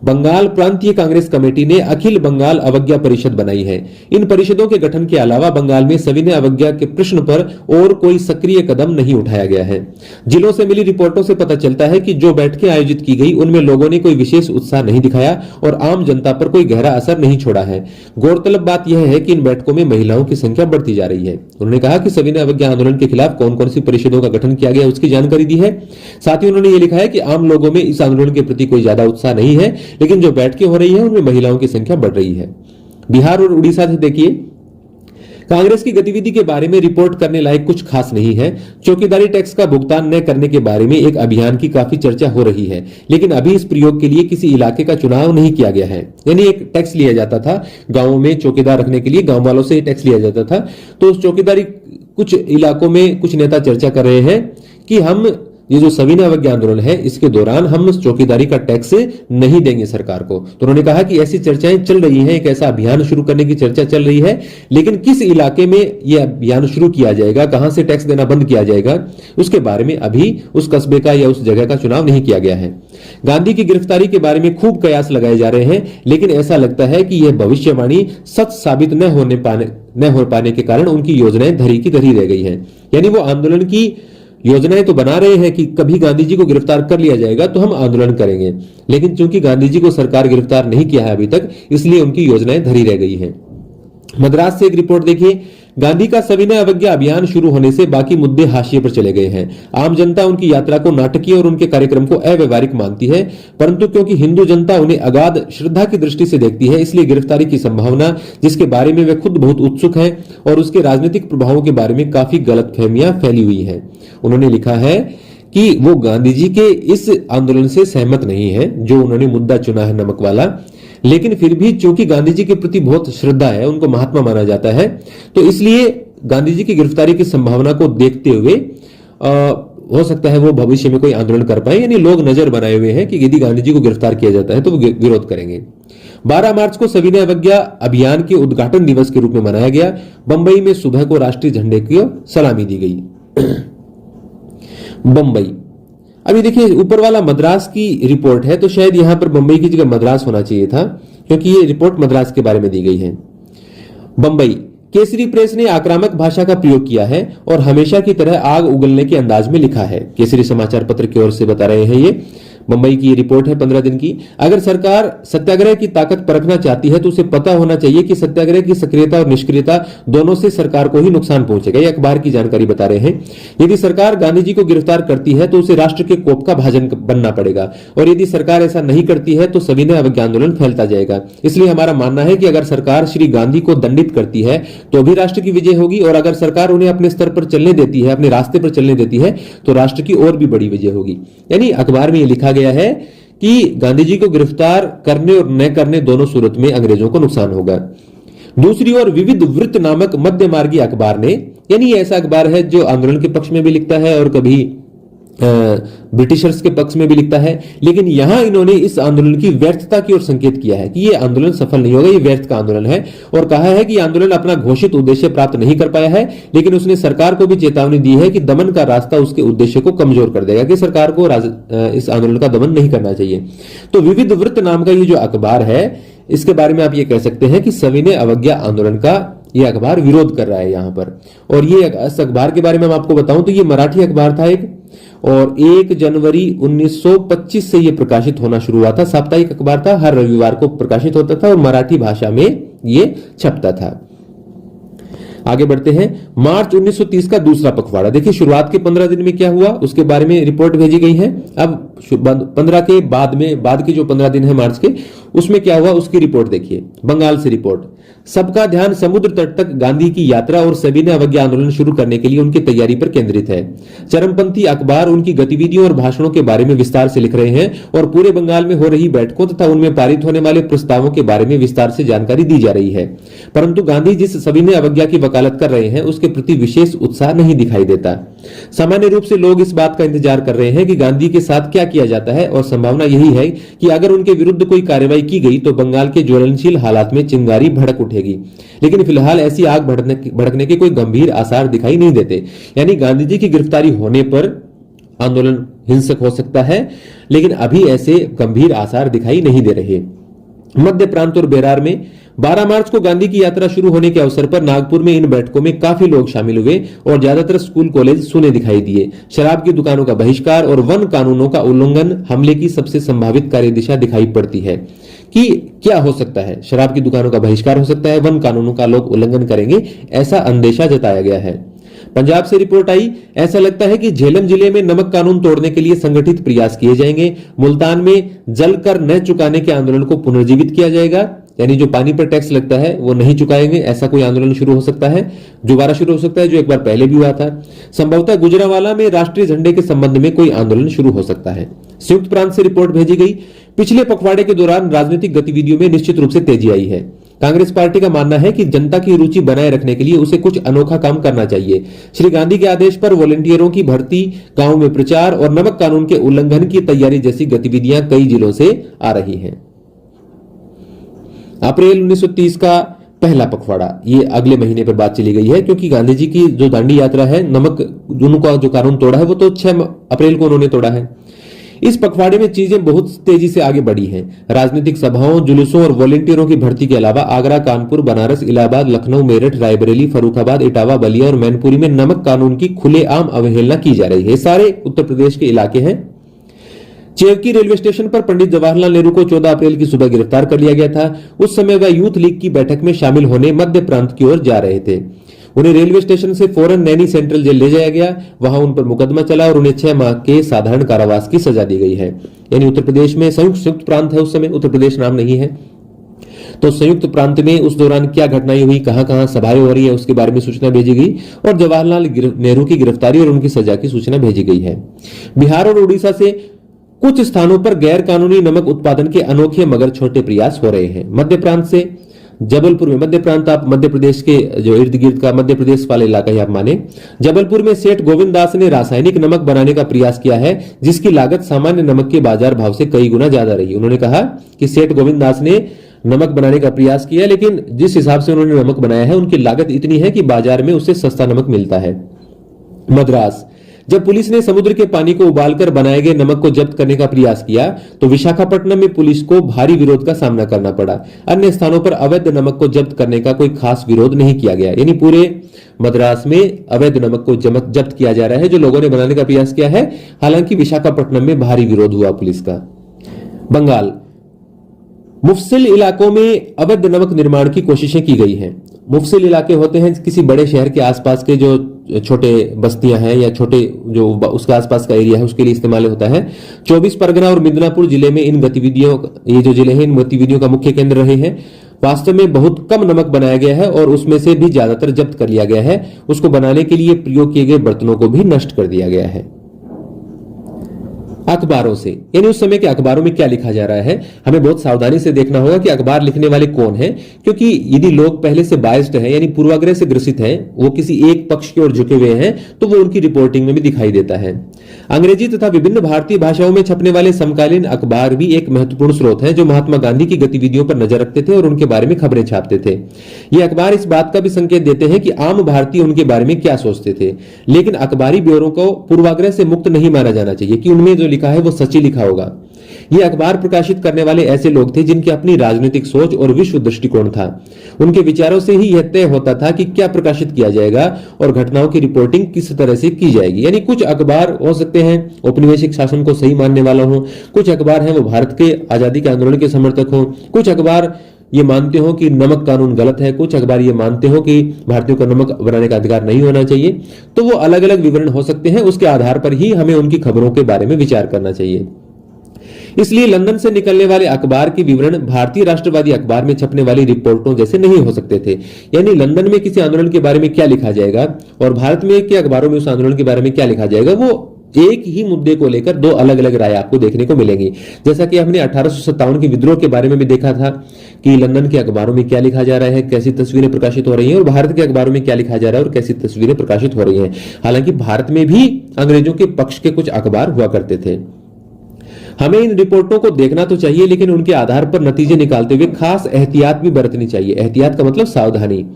बंगाल प्रांतीय कांग्रेस कमेटी ने अखिल बंगाल अवज्ञा परिषद बनाई है। इन परिषदों के गठन के अलावा बंगाल में सविनय अवज्ञा के प्रश्न पर और कोई सक्रिय कदम नहीं उठाया गया है। जिलों से मिली रिपोर्टों से पता चलता है कि जो बैठकें आयोजित की गई उनमें लोगों ने कोई विशेष उत्साह नहीं दिखाया और आम जनता पर कोई गहरा असर नहीं छोड़ा है। गौरतलब बात यह है कि इन बैठकों में महिलाओं की संख्या बढ़ती जा रही है। उन्होंने कहा कि सविनय अवज्ञा आंदोलन के खिलाफ कौन कौन सी परिषदों का गठन किया गया उसकी जानकारी दी है। साथ ही उन्होंने ये लिखा है कि आम लोगों में इस आंदोलन के प्रति कोई ज्यादा उत्साह नहीं है, लेकिन जो बैठकें हो रही है उनमें महिलाओं की संख्या बढ़ रही है। बिहार और उड़ीसा से देखिए, कांग्रेस की गतिविधि के बारे में रिपोर्ट करने लायक कुछ खास नहीं है। चौकीदारी टैक्स का भुगतान न करने के बारे में एक अभियान की काफी चर्चा हो रही है, लेकिन अभी इस प्रयोग के लिए किसी इलाके का चुनाव नहीं किया गया है। यानी एक टैक्स लिया जाता था गांवों में, चौकीदार रखने के लिए गांव वालों से टैक्स लिया जाता था। तो उस चौकीदारी कुछ इलाकों में कुछ नेता चर्चा कर रहे हैं कि हम ये जो सविनय अवज्ञा आंदोलन है इसके दौरान हम चौकीदारी का टैक्स नहीं देंगे सरकार को। तो उन्होंने कहा कि ऐसी चर्चाएं चल रही हैं, एक ऐसा अभियान शुरू करने की चर्चा चल रही है, लेकिन किस इलाके में यह अभियान शुरू किया जाएगा, कहां से टैक्स देना बंद किया जाएगा, उसके बारे में अभी उस कस्बे का या उस जगह का चुनाव नहीं किया गया है। गांधी की गिरफ्तारी के बारे में खूब कयास लगाए जा रहे हैं, लेकिन ऐसा लगता है कि यह भविष्यवाणी सच साबित न हो पाने के कारण उनकी योजनाएं धरी की धरी रह गई हैं। यानी वो आंदोलन की योजनाएं तो बना रहे हैं कि कभी गांधी जी को गिरफ्तार कर लिया जाएगा तो हम आंदोलन करेंगे, लेकिन चूंकि गांधी जी को सरकार गिरफ्तार नहीं किया है अभी तक, इसलिए उनकी योजनाएं धरी रह गई हैं। मद्रास से एक रिपोर्ट देखिए, गांधी का सविनय अवज्ञा अभियान शुरू होने से बाकी मुद्दे हाशिए पर चले गए हैं। आम जनता उनकी यात्रा को नाटकीय और उनके कार्यक्रम को अव्यवहारिक मानती है, परंतु क्योंकि हिंदू जनता उन्हें अगाध श्रद्धा की दृष्टि से देखती है, इसलिए गिरफ्तारी की संभावना, जिसके बारे में वे खुद बहुत उत्सुक हैं, और उसके राजनीतिक प्रभावों के बारे में काफी गलतफहमियां फैली हुई हैं। उन्होंने लिखा है कि वो गांधी जी के इस आंदोलन से सहमत नहीं है जो उन्होंने मुद्दा चुना है नमक वाला, लेकिन फिर भी चूंकि गांधी जी के प्रति बहुत श्रद्धा है, उनको महात्मा माना जाता है, तो इसलिए गांधी जी की गिरफ्तारी की संभावना को देखते हुए हो सकता है वो भविष्य में कोई आंदोलन कर पाए, यानी लोग नजर बनाए हुए हैं कि यदि गांधी जी को गिरफ्तार किया जाता है तो वो विरोध करेंगे। 12 मार्च को सविनय अवज्ञा अभियान के उद्घाटन दिवस के रूप में मनाया गया। बंबई में सुबह को राष्ट्रीय झंडे की सलामी दी गई। बंबई, अभी देखिए ऊपर वाला मद्रास की रिपोर्ट है, तो शायद यहां पर बंबई की जगह मद्रास होना चाहिए था, क्योंकि ये रिपोर्ट मद्रास के बारे में दी गई है। बंबई, केसरी प्रेस ने आक्रामक भाषा का प्रयोग किया है और हमेशा की तरह आग उगलने के अंदाज में लिखा है। केसरी समाचार पत्र की ओर से बता रहे हैं ये। बंबई की रिपोर्ट है 15 दिन की। अगर सरकार सत्याग्रह की ताकत परखना चाहती है तो उसे पता होना चाहिए कि सत्याग्रह की सक्रियता और निष्क्रियता दोनों से सरकार को ही नुकसान पहुंचेगा। यह अखबार की जानकारी बता रहे हैं। यदि सरकार गांधी जी को गिरफ्तार करती है तो उसे राष्ट्र के कोप का भाजन बनना पड़ेगा, और यदि सरकार ऐसा नहीं करती है तो सविनय अवज्ञा आंदोलन फैलता जाएगा। इसलिए हमारा मानना है कि अगर सरकार श्री गांधी को दंडित करती है तो भी राष्ट्र की विजय होगी, और अगर सरकार उन्हें अपने स्तर पर चलने देती है, अपने रास्ते पर चलने देती है, तो राष्ट्र की और भी बड़ी विजय होगी। यानी अखबार में यह लिखा गया है कि गांधी जी को गिरफ्तार करने और न करने दोनों सूरत में अंग्रेजों को नुकसान होगा। दूसरी ओर विविध वृत्त नामक मध्यमार्गी अखबार ने, यानी ऐसा अखबार है जो आंदोलन के पक्ष में भी लिखता है और कभी ब्रिटिशर्स के पक्ष में भी लिखता है, लेकिन यहां इन्होंने इस आंदोलन की व्यर्थता की ओर संकेत किया है कि यह आंदोलन सफल नहीं होगा, यह व्यर्थ का आंदोलन है, और कहा है कि आंदोलन अपना घोषित उद्देश्य प्राप्त नहीं कर पाया है, लेकिन उसने सरकार को भी चेतावनी दी है कि दमन का रास्ता उसके उद्देश्य को कमजोर कर देगा, कि सरकार को इस आंदोलन का दमन नहीं करना चाहिए। तो विविध वृत्त नाम का ये जो अखबार है, इसके बारे में आप ये कह सकते हैं कि सविनय अवज्ञा आंदोलन का यह अखबार विरोध कर रहा है यहां पर। और ये इस अखबार के बारे में मैं आपको बताऊं तो ये मराठी अखबार था एक, और 1 जनवरी 1925 से यह प्रकाशित होना शुरू हुआ था। साप्ताहिक अखबार था, हर रविवार को प्रकाशित होता था और मराठी भाषा में यह छपता था। आगे बढ़ते हैं। मार्च 1930 का दूसरा पखवाड़ा, देखिए शुरुआत के 15 दिन में क्या हुआ उसके बारे में रिपोर्ट भेजी गई है। अब 15 के बाद के जो 15 दिन है मार्च के, उसमें क्या हुआ उसकी रिपोर्ट देखिए। बंगाल से रिपोर्ट, सबका ध्यान समुद्र तट तक गांधी की यात्रा और सविनय अवज्ञा आंदोलन शुरू करने के लिए उनकी तैयारी पर केंद्रित है। चरमपंथी अखबार उनकी गतिविधियों और भाषणों के बारे में विस्तार से लिख रहे हैं और पूरे बंगाल में हो रही बैठकों तथा उनमें पारित होने वाले प्रस्तावों के बारे में विस्तार से जानकारी दी जा रही है। परंतु गांधी जिस सविनय अवज्ञा की वकालत कर रहे हैं उसके प्रति विशेष उत्साह नहीं दिखाई देता। सामान्य रूप से लोग इस बात का इंतजार कर रहे हैं कि गांधी के साथ क्या किया जाता है, और संभावना यही है कि अगर उनके विरुद्ध कोई कार्रवाई की गई तो बंगाल के ज्वलनशील हालात में चिंगारी भड़क उठेगी। लेकिन फिलहाल ऐसी आग भड़कने के कोई गंभीर आसार दिखाई नहीं देते। यानी गांधी जी की गिरफ्तारी होने पर आंदोलन हिंसक हो सकता है, लेकिन अभी ऐसे गंभीर आसार दिखाई नहीं दे रहे। मध्य प्रांत और बेरार में 12 मार्च को गांधी की यात्रा शुरू होने के अवसर पर नागपुर में इन बैठकों में काफी लोग शामिल हुए और ज्यादातर स्कूल कॉलेज सूने दिखाई दिए। शराब की दुकानों का बहिष्कार और वन कानूनों का उल्लंघन हमले की सबसे संभावित कार्यदिशा दिखाई पड़ती है। कि क्या हो सकता है, शराब की दुकानों का बहिष्कार हो सकता है, वन कानूनों का लोग उल्लंघन करेंगे, ऐसा अंदेशा जताया गया है। पंजाब से रिपोर्ट आई, ऐसा लगता है कि झेलम जिले में नमक कानून तोड़ने के लिए संगठित प्रयास किए जाएंगे। मुल्तान में जल कर न चुकाने के आंदोलन को पुनर्जीवित किया जाएगा, यानी जो पानी पर टैक्स लगता है वो नहीं चुकाएंगे, ऐसा कोई आंदोलन शुरू हो सकता है, दोबारा शुरू हो सकता है, जो एक बार पहले भी हुआ था। संभवतः गुजरांवाला में राष्ट्रीय झंडे के संबंध में कोई आंदोलन शुरू हो सकता है। संयुक्त प्रांत से रिपोर्ट भेजी गई, पिछले पखवाड़े के दौरान राजनीतिक गतिविधियों में निश्चित रूप से तेजी आई है। कांग्रेस पार्टी का मानना है कि जनता की रुचि बनाए रखने के लिए उसे कुछ अनोखा काम करना चाहिए। श्री गांधी के आदेश पर वॉलंटियरों की भर्ती, गांव में प्रचार और नमक कानून के उल्लंघन की तैयारी जैसी गतिविधियां कई जिलों से आ रही हैं। अप्रैल 1930 का पहला पखवाड़ा, ये अगले महीने पर बात चली गई है, क्योंकि गांधी जी की जो दांडी यात्रा है, नमक का जो कानून तोड़ा है वो तो 6 अप्रैल को उन्होंने तोड़ा है। इस पखवाड़े में चीजें बहुत तेजी से आगे बढ़ी हैं। राजनीतिक सभाओं, जुलूसों और वॉलेंटियरों की भर्ती के अलावा आगरा, कानपुर, बनारस, इलाहाबाद, लखनऊ, मेरठ, रायबरेली, फर्रुखाबाद, इटावा, बलिया और मैनपुरी में नमक कानून की खुलेआम अवहेलना की जा रही है। सारे उत्तर प्रदेश के इलाके हैं। चेवकी रेलवे स्टेशन पर पंडित जवाहरलाल नेहरू को 14 अप्रैल की सुबह गिरफ्तार कर लिया गया था। उस समय वह यूथ लीग की बैठक में शामिल होने मध्य प्रांत की ओर जा रहे थे। उन्हें रेलवे स्टेशन से फौरन नैनी सेंट्रल जेल ले जाया गया। वहां उन पर मुकदमा चला और उन्हें 6 माह के साधारण कारावास की सजा दी गई है। यानी उत्तर प्रदेश में संयुक्त प्रांत है, उस समय उत्तर प्रदेश नाम नहीं है। तो संयुक्त प्रांत में उस दौरान क्या घटनाएं हुई, कहां-कहां सभाएं हो रही है, उसके बारे में सूचना भेजी गई और जवाहरलाल नेहरू की गिरफ्तारी और उनकी सजा की सूचना भेजी गई है। बिहार और उड़ीसा से कुछ स्थानों पर गैर कानूनी नमक उत्पादन के अनोखे मगर छोटे प्रयास हो रहे हैं। मध्य प्रांत से जबलपुर में, मध्य प्रांत आप मध्य प्रदेश के जो इर्द गिर्द का मध्य प्रदेश वाला इलाका ही आप माने, जबलपुर में सेठ गोविंद दास ने रासायनिक नमक बनाने का प्रयास किया है, जिसकी लागत सामान्य नमक के बाजार भाव से कई गुना ज्यादा रही। उन्होंने कहा कि सेठ गोविंद दास ने नमक बनाने का प्रयास किया, लेकिन जिस हिसाब से उन्होंने नमक बनाया है उनकी लागत इतनी है कि बाजार में उससे सस्ता नमक मिलता है। मद्रास, जब पुलिस ने समुद्र के पानी को उबालकर बनाए गए नमक को जब्त करने का प्रयास किया तो विशाखापट्टनम में पुलिस को भारी विरोध का सामना करना पड़ा। अन्य स्थानों पर अवैध नमक को जब्त करने का कोई खास विरोध नहीं किया गया। यानी पूरे मद्रास में अवैध नमक को जब्त किया जा रहा है, जो लोगों ने बनाने का प्रयास किया है। हालांकि विशाखापट्टनम में भारी विरोध हुआ पुलिस का। बंगाल, मुफस्सिल इलाकों में अवैध नमक निर्माण की कोशिशें की गई हैं। मुफस्सिल इलाके होते हैं किसी बड़े शहर के आसपास के जो छोटे बस्तियां हैं या छोटे जो उसके आसपास का एरिया है, उसके लिए इस्तेमाल होता है। 24 परगना और मिदनापुर जिले में इन गतिविधियों, ये जो जिले हैं इन गतिविधियों का मुख्य केंद्र रहे हैं। वास्तव में बहुत कम नमक बनाया गया है और उसमें से भी ज्यादातर जब्त कर लिया गया है। उसको बनाने के लिए प्रयोग किए गए बर्तनों को भी नष्ट कर दिया गया है। अखबारों से, यानी उस समय के अखबारों में क्या लिखा जा रहा है, हमें बहुत सावधानी से देखना होगा कि अखबार लिखने वाले कौन हैं, क्योंकि यदि लोग पहले से बायस्ड हैं यानी पूर्वाग्रह से ग्रसित हैं, वो किसी एक पक्ष की ओर झुके हुए हैं, तो वो उनकी रिपोर्टिंग में भी दिखाई देता है। अंग्रेजी तथा विभिन्न भारतीय भाषाओं में छपने वाले समकालीन अखबार भी एक महत्वपूर्ण स्रोत है, जो महात्मा गांधी की गतिविधियों पर नजर रखते थे और उनके बारे में खबरें छापते थे। ये अखबार इस बात का भी संकेत देते हैं कि आम भारतीय उनके बारे में क्या सोचते थे। लेकिन अखबारी ब्यूरो को पूर्वाग्रह से मुक्त नहीं माना जाना चाहिए कि उनमें जो लिखा है वो सच ही लिखा होगा। ये अखबार प्रकाशित करने वाले ऐसे लोग थे जिनकी अपनी राजनीतिक सोच और विश्व दृष्टिकोण था। उनके विचारों से ही यह तय होता था कि क्या प्रकाशित किया जाएगा और घटनाओं की रिपोर्टिंग किस तरह से की जाएगी। यानी कुछ अखबार हो सकते हैं औपनिवेशिक शासन को सही मानने वाला हो, कुछ अखबार हैं वो भारत के आजादी के आंदोलन के समर्थक हो, कुछ अखबार ये मानते हो कि नमक कानून गलत है, कुछ अखबार ये मानते हो कि भारतीयों को नमक बनाने का अधिकार नहीं होना चाहिए। तो वो अलग अलग विवरण हो सकते हैं, उसके आधार पर ही हमें उनकी खबरों के बारे में विचार करना चाहिए। इसलिए लंदन से निकलने वाले अखबार के विवरण भारतीय राष्ट्रवादी अखबार में छपने वाली रिपोर्टों जैसे नहीं हो सकते थे। यानी लंदन में किसी आंदोलन के बारे में क्या लिखा जाएगा और भारत में के अखबारों में उस आंदोलन के बारे में क्या लिखा जाएगा, वो एक ही मुद्दे को लेकर दो अलग अलग राय आपको देखने को मिलेंगी। जैसा कि हमने 1857 के विद्रोह के बारे में भी देखा था कि लंदन के अखबारों में क्या लिखा जा रहा है, कैसी तस्वीरें प्रकाशित हो रही हैं, और भारत के अखबारों में क्या लिखा जा रहा है और कैसी तस्वीरें प्रकाशित हो रही हैं। हालांकि भारत में भी अंग्रेजों के पक्ष के कुछ अखबार हुआ करते थे। हमें इन रिपोर्टों को देखना तो चाहिए, लेकिन उनके आधार पर नतीजे निकालते हुए खास एहतियात भी बरतनी चाहिए। एहतियात का मतलब सावधानी।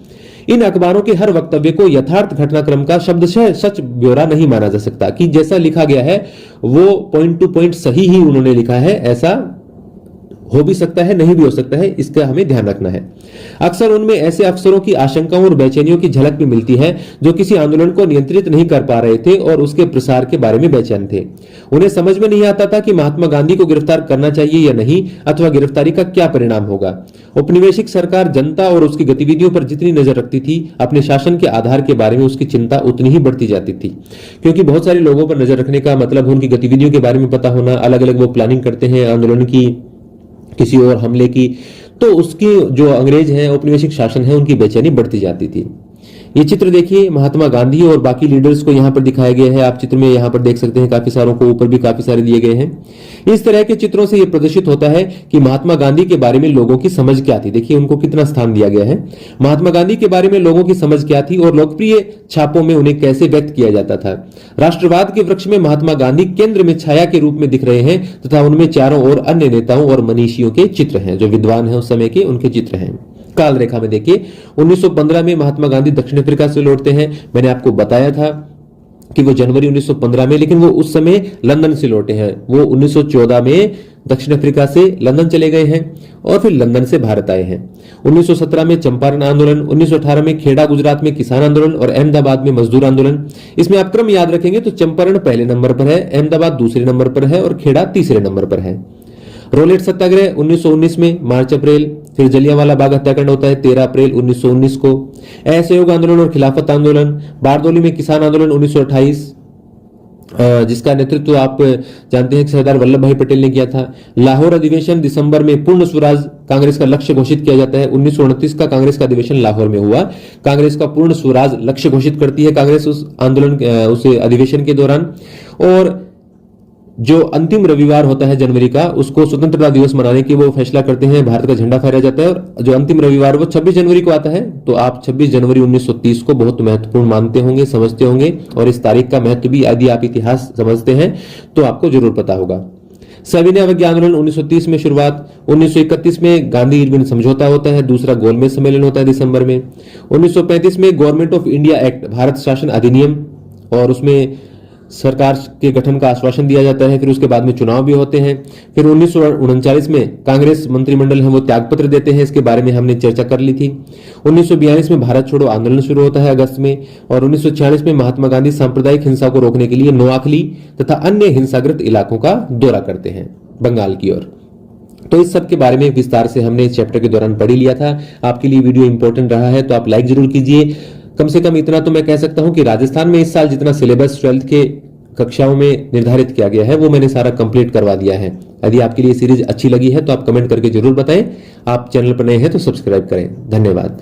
इन अखबारों के हर वक्तव्य को यथार्थ घटनाक्रम का शब्दशः सच ब्यौरा नहीं माना जा सकता कि जैसा लिखा गया है वो पॉइंट टू पॉइंट सही ही उन्होंने लिखा है। ऐसा हो भी सकता है, नहीं भी हो सकता है, इसका हमें ध्यान रखना है। अक्सर उनमें ऐसे अफसरों की आशंकाओं और बेचैनियों की झलक भी मिलती है जो किसी आंदोलन को नियंत्रित नहीं कर पा रहे थे और उसके प्रसार के बारे में बेचैन थे। उन्हें समझ में नहीं आता था कि महात्मा गांधी को गिरफ्तार करना चाहिए या नहीं, अथवा गिरफ्तारी का क्या परिणाम होगा। औपनिवेशिक सरकार जनता और उसकी गतिविधियों पर जितनी नजर रखती थी, अपने शासन के आधार के बारे में उसकी चिंता उतनी ही बढ़ती जाती थी। क्योंकि बहुत सारे लोगों पर नजर रखने का मतलब उनकी गतिविधियों के बारे में पता होना, अलग अलग वो प्लानिंग करते हैं आंदोलन की, किसी और हमले की, तो उसकी जो अंग्रेज हैं औपनिवेशिक शासन है उनकी बेचैनी बढ़ती जाती थी। ये चित्र देखिए, महात्मा गांधी और बाकी लीडर्स को यहाँ पर दिखाया गया है। आप चित्र में यहाँ पर देख सकते हैं, काफी सारों को ऊपर भी काफी सारे दिए गए हैं। इस तरह के चित्रों से यह प्रदर्शित होता है कि महात्मा गांधी के बारे में लोगों की समझ क्या थी। देखिए उनको कितना स्थान दिया गया है। महात्मा गांधी के बारे में लोगों की समझ क्या थी और लोकप्रिय छापों में उन्हें कैसे व्यक्त किया जाता था। राष्ट्रवाद के वृक्ष में महात्मा गांधी केंद्र में छाया के रूप में दिख रहे हैं तथा उनमें चारों ओर अन्य नेताओं और मनीषियों के चित्र हैं, जो विद्वान हैं उस समय के, उनके चित्र हैं। काल रेखा में देखिए 1915 में महात्मा गांधी दक्षिण अफ्रीका से लौटते हैं। मैंने आपको बताया था कि वो जनवरी 1915 में, लेकिन वो उस समय लंदन से लौटे हैं। वो 1914 में दक्षिण अफ्रीका से लंदन चले गए हैं और फिर लंदन से भारत आए हैं। 1917 में चंपारण आंदोलन, 1918 में खेड़ा गुजरात में किसान आंदोलन और अहमदाबाद में मजदूर आंदोलन। इसमें आप क्रम याद रखेंगे तो चंपारण पहले नंबर पर है, अहमदाबाद दूसरे नंबर पर है और खेड़ा तीसरे नंबर पर है। रोलेट सत्याग्रह 1919 में मार्च अप्रैल। फिर जलियांवाला बाग हत्याकांड होता है 13 अप्रैल 1919 को। असहयोग आंदोलन और खिलाफत आंदोलन, बारदोली में किसान आंदोलन 1928, जिसका नेतृत्व आप जानते हैं कि सरदार वल्लभ भाई पटेल ने किया था। लाहौर अधिवेशन दिसंबर में पूर्ण स्वराज कांग्रेस का लक्ष्य घोषित किया जाता है। 1929 का कांग्रेस का अधिवेशन लाहौर में हुआ। कांग्रेस का पूर्ण स्वराज लक्ष्य घोषित करती है कांग्रेस उस आंदोलन उस अधिवेशन के दौरान। और जो अंतिम रविवार होता है जनवरी का, उसको स्वतंत्रता दिवस मनाने की वो फैसला करते हैं, भारत का झंडा फहराया जाता है। और जो अंतिम रविवार वो 26 जनवरी को आता है, तो आप 26 जनवरी 1930 को बहुत महत्वपूर्ण मानते होंगे, समझते होंगे। और इस तारीख का महत्व भी यदि आप इतिहास समझते हैं तो आपको जरूर पता होगा। सविनय अवज्ञा आंदोलन 1930 में शुरुआत। 1931 में गांधी इरविन समझौता होता है, दूसरा गोलमेज सम्मेलन होता है दिसंबर में। 1935 में government of India act, Bharat शासन अधिनियम, और उसमें सरकार के गठन का आश्वासन दिया जाता है। फिर उसके बाद में चुनाव भी होते हैं। फिर 1939 में कांग्रेस मंत्रिमंडल है वो त्यागपत्र देते हैं, इसके बारे में हमने चर्चा कर ली थी। 1942 में भारत छोड़ो आंदोलन शुरू होता है अगस्त में। और 1946 में महात्मा गांधी सांप्रदायिक हिंसा को रोकने के लिए नोआखली तथा अन्य हिंसाग्रस्त इलाकों का दौरा करते हैं बंगाल की ओर। तो इस सब के बारे में विस्तार से हमने इस चैप्टर के दौरान पढ़ लिया था। आपके लिए वीडियो इंपॉर्टेंट रहा है तो आप लाइक जरूर कीजिए। कम से कम इतना तो मैं कह सकता हूं कि राजस्थान में इस साल जितना सिलेबस 12th के कक्षाओं में निर्धारित किया गया है वो मैंने सारा कंप्लीट करवा दिया है। यदि आपके लिए सीरीज अच्छी लगी है तो आप कमेंट करके जरूर बताएं। आप चैनल पर नए हैं तो सब्सक्राइब करें। धन्यवाद।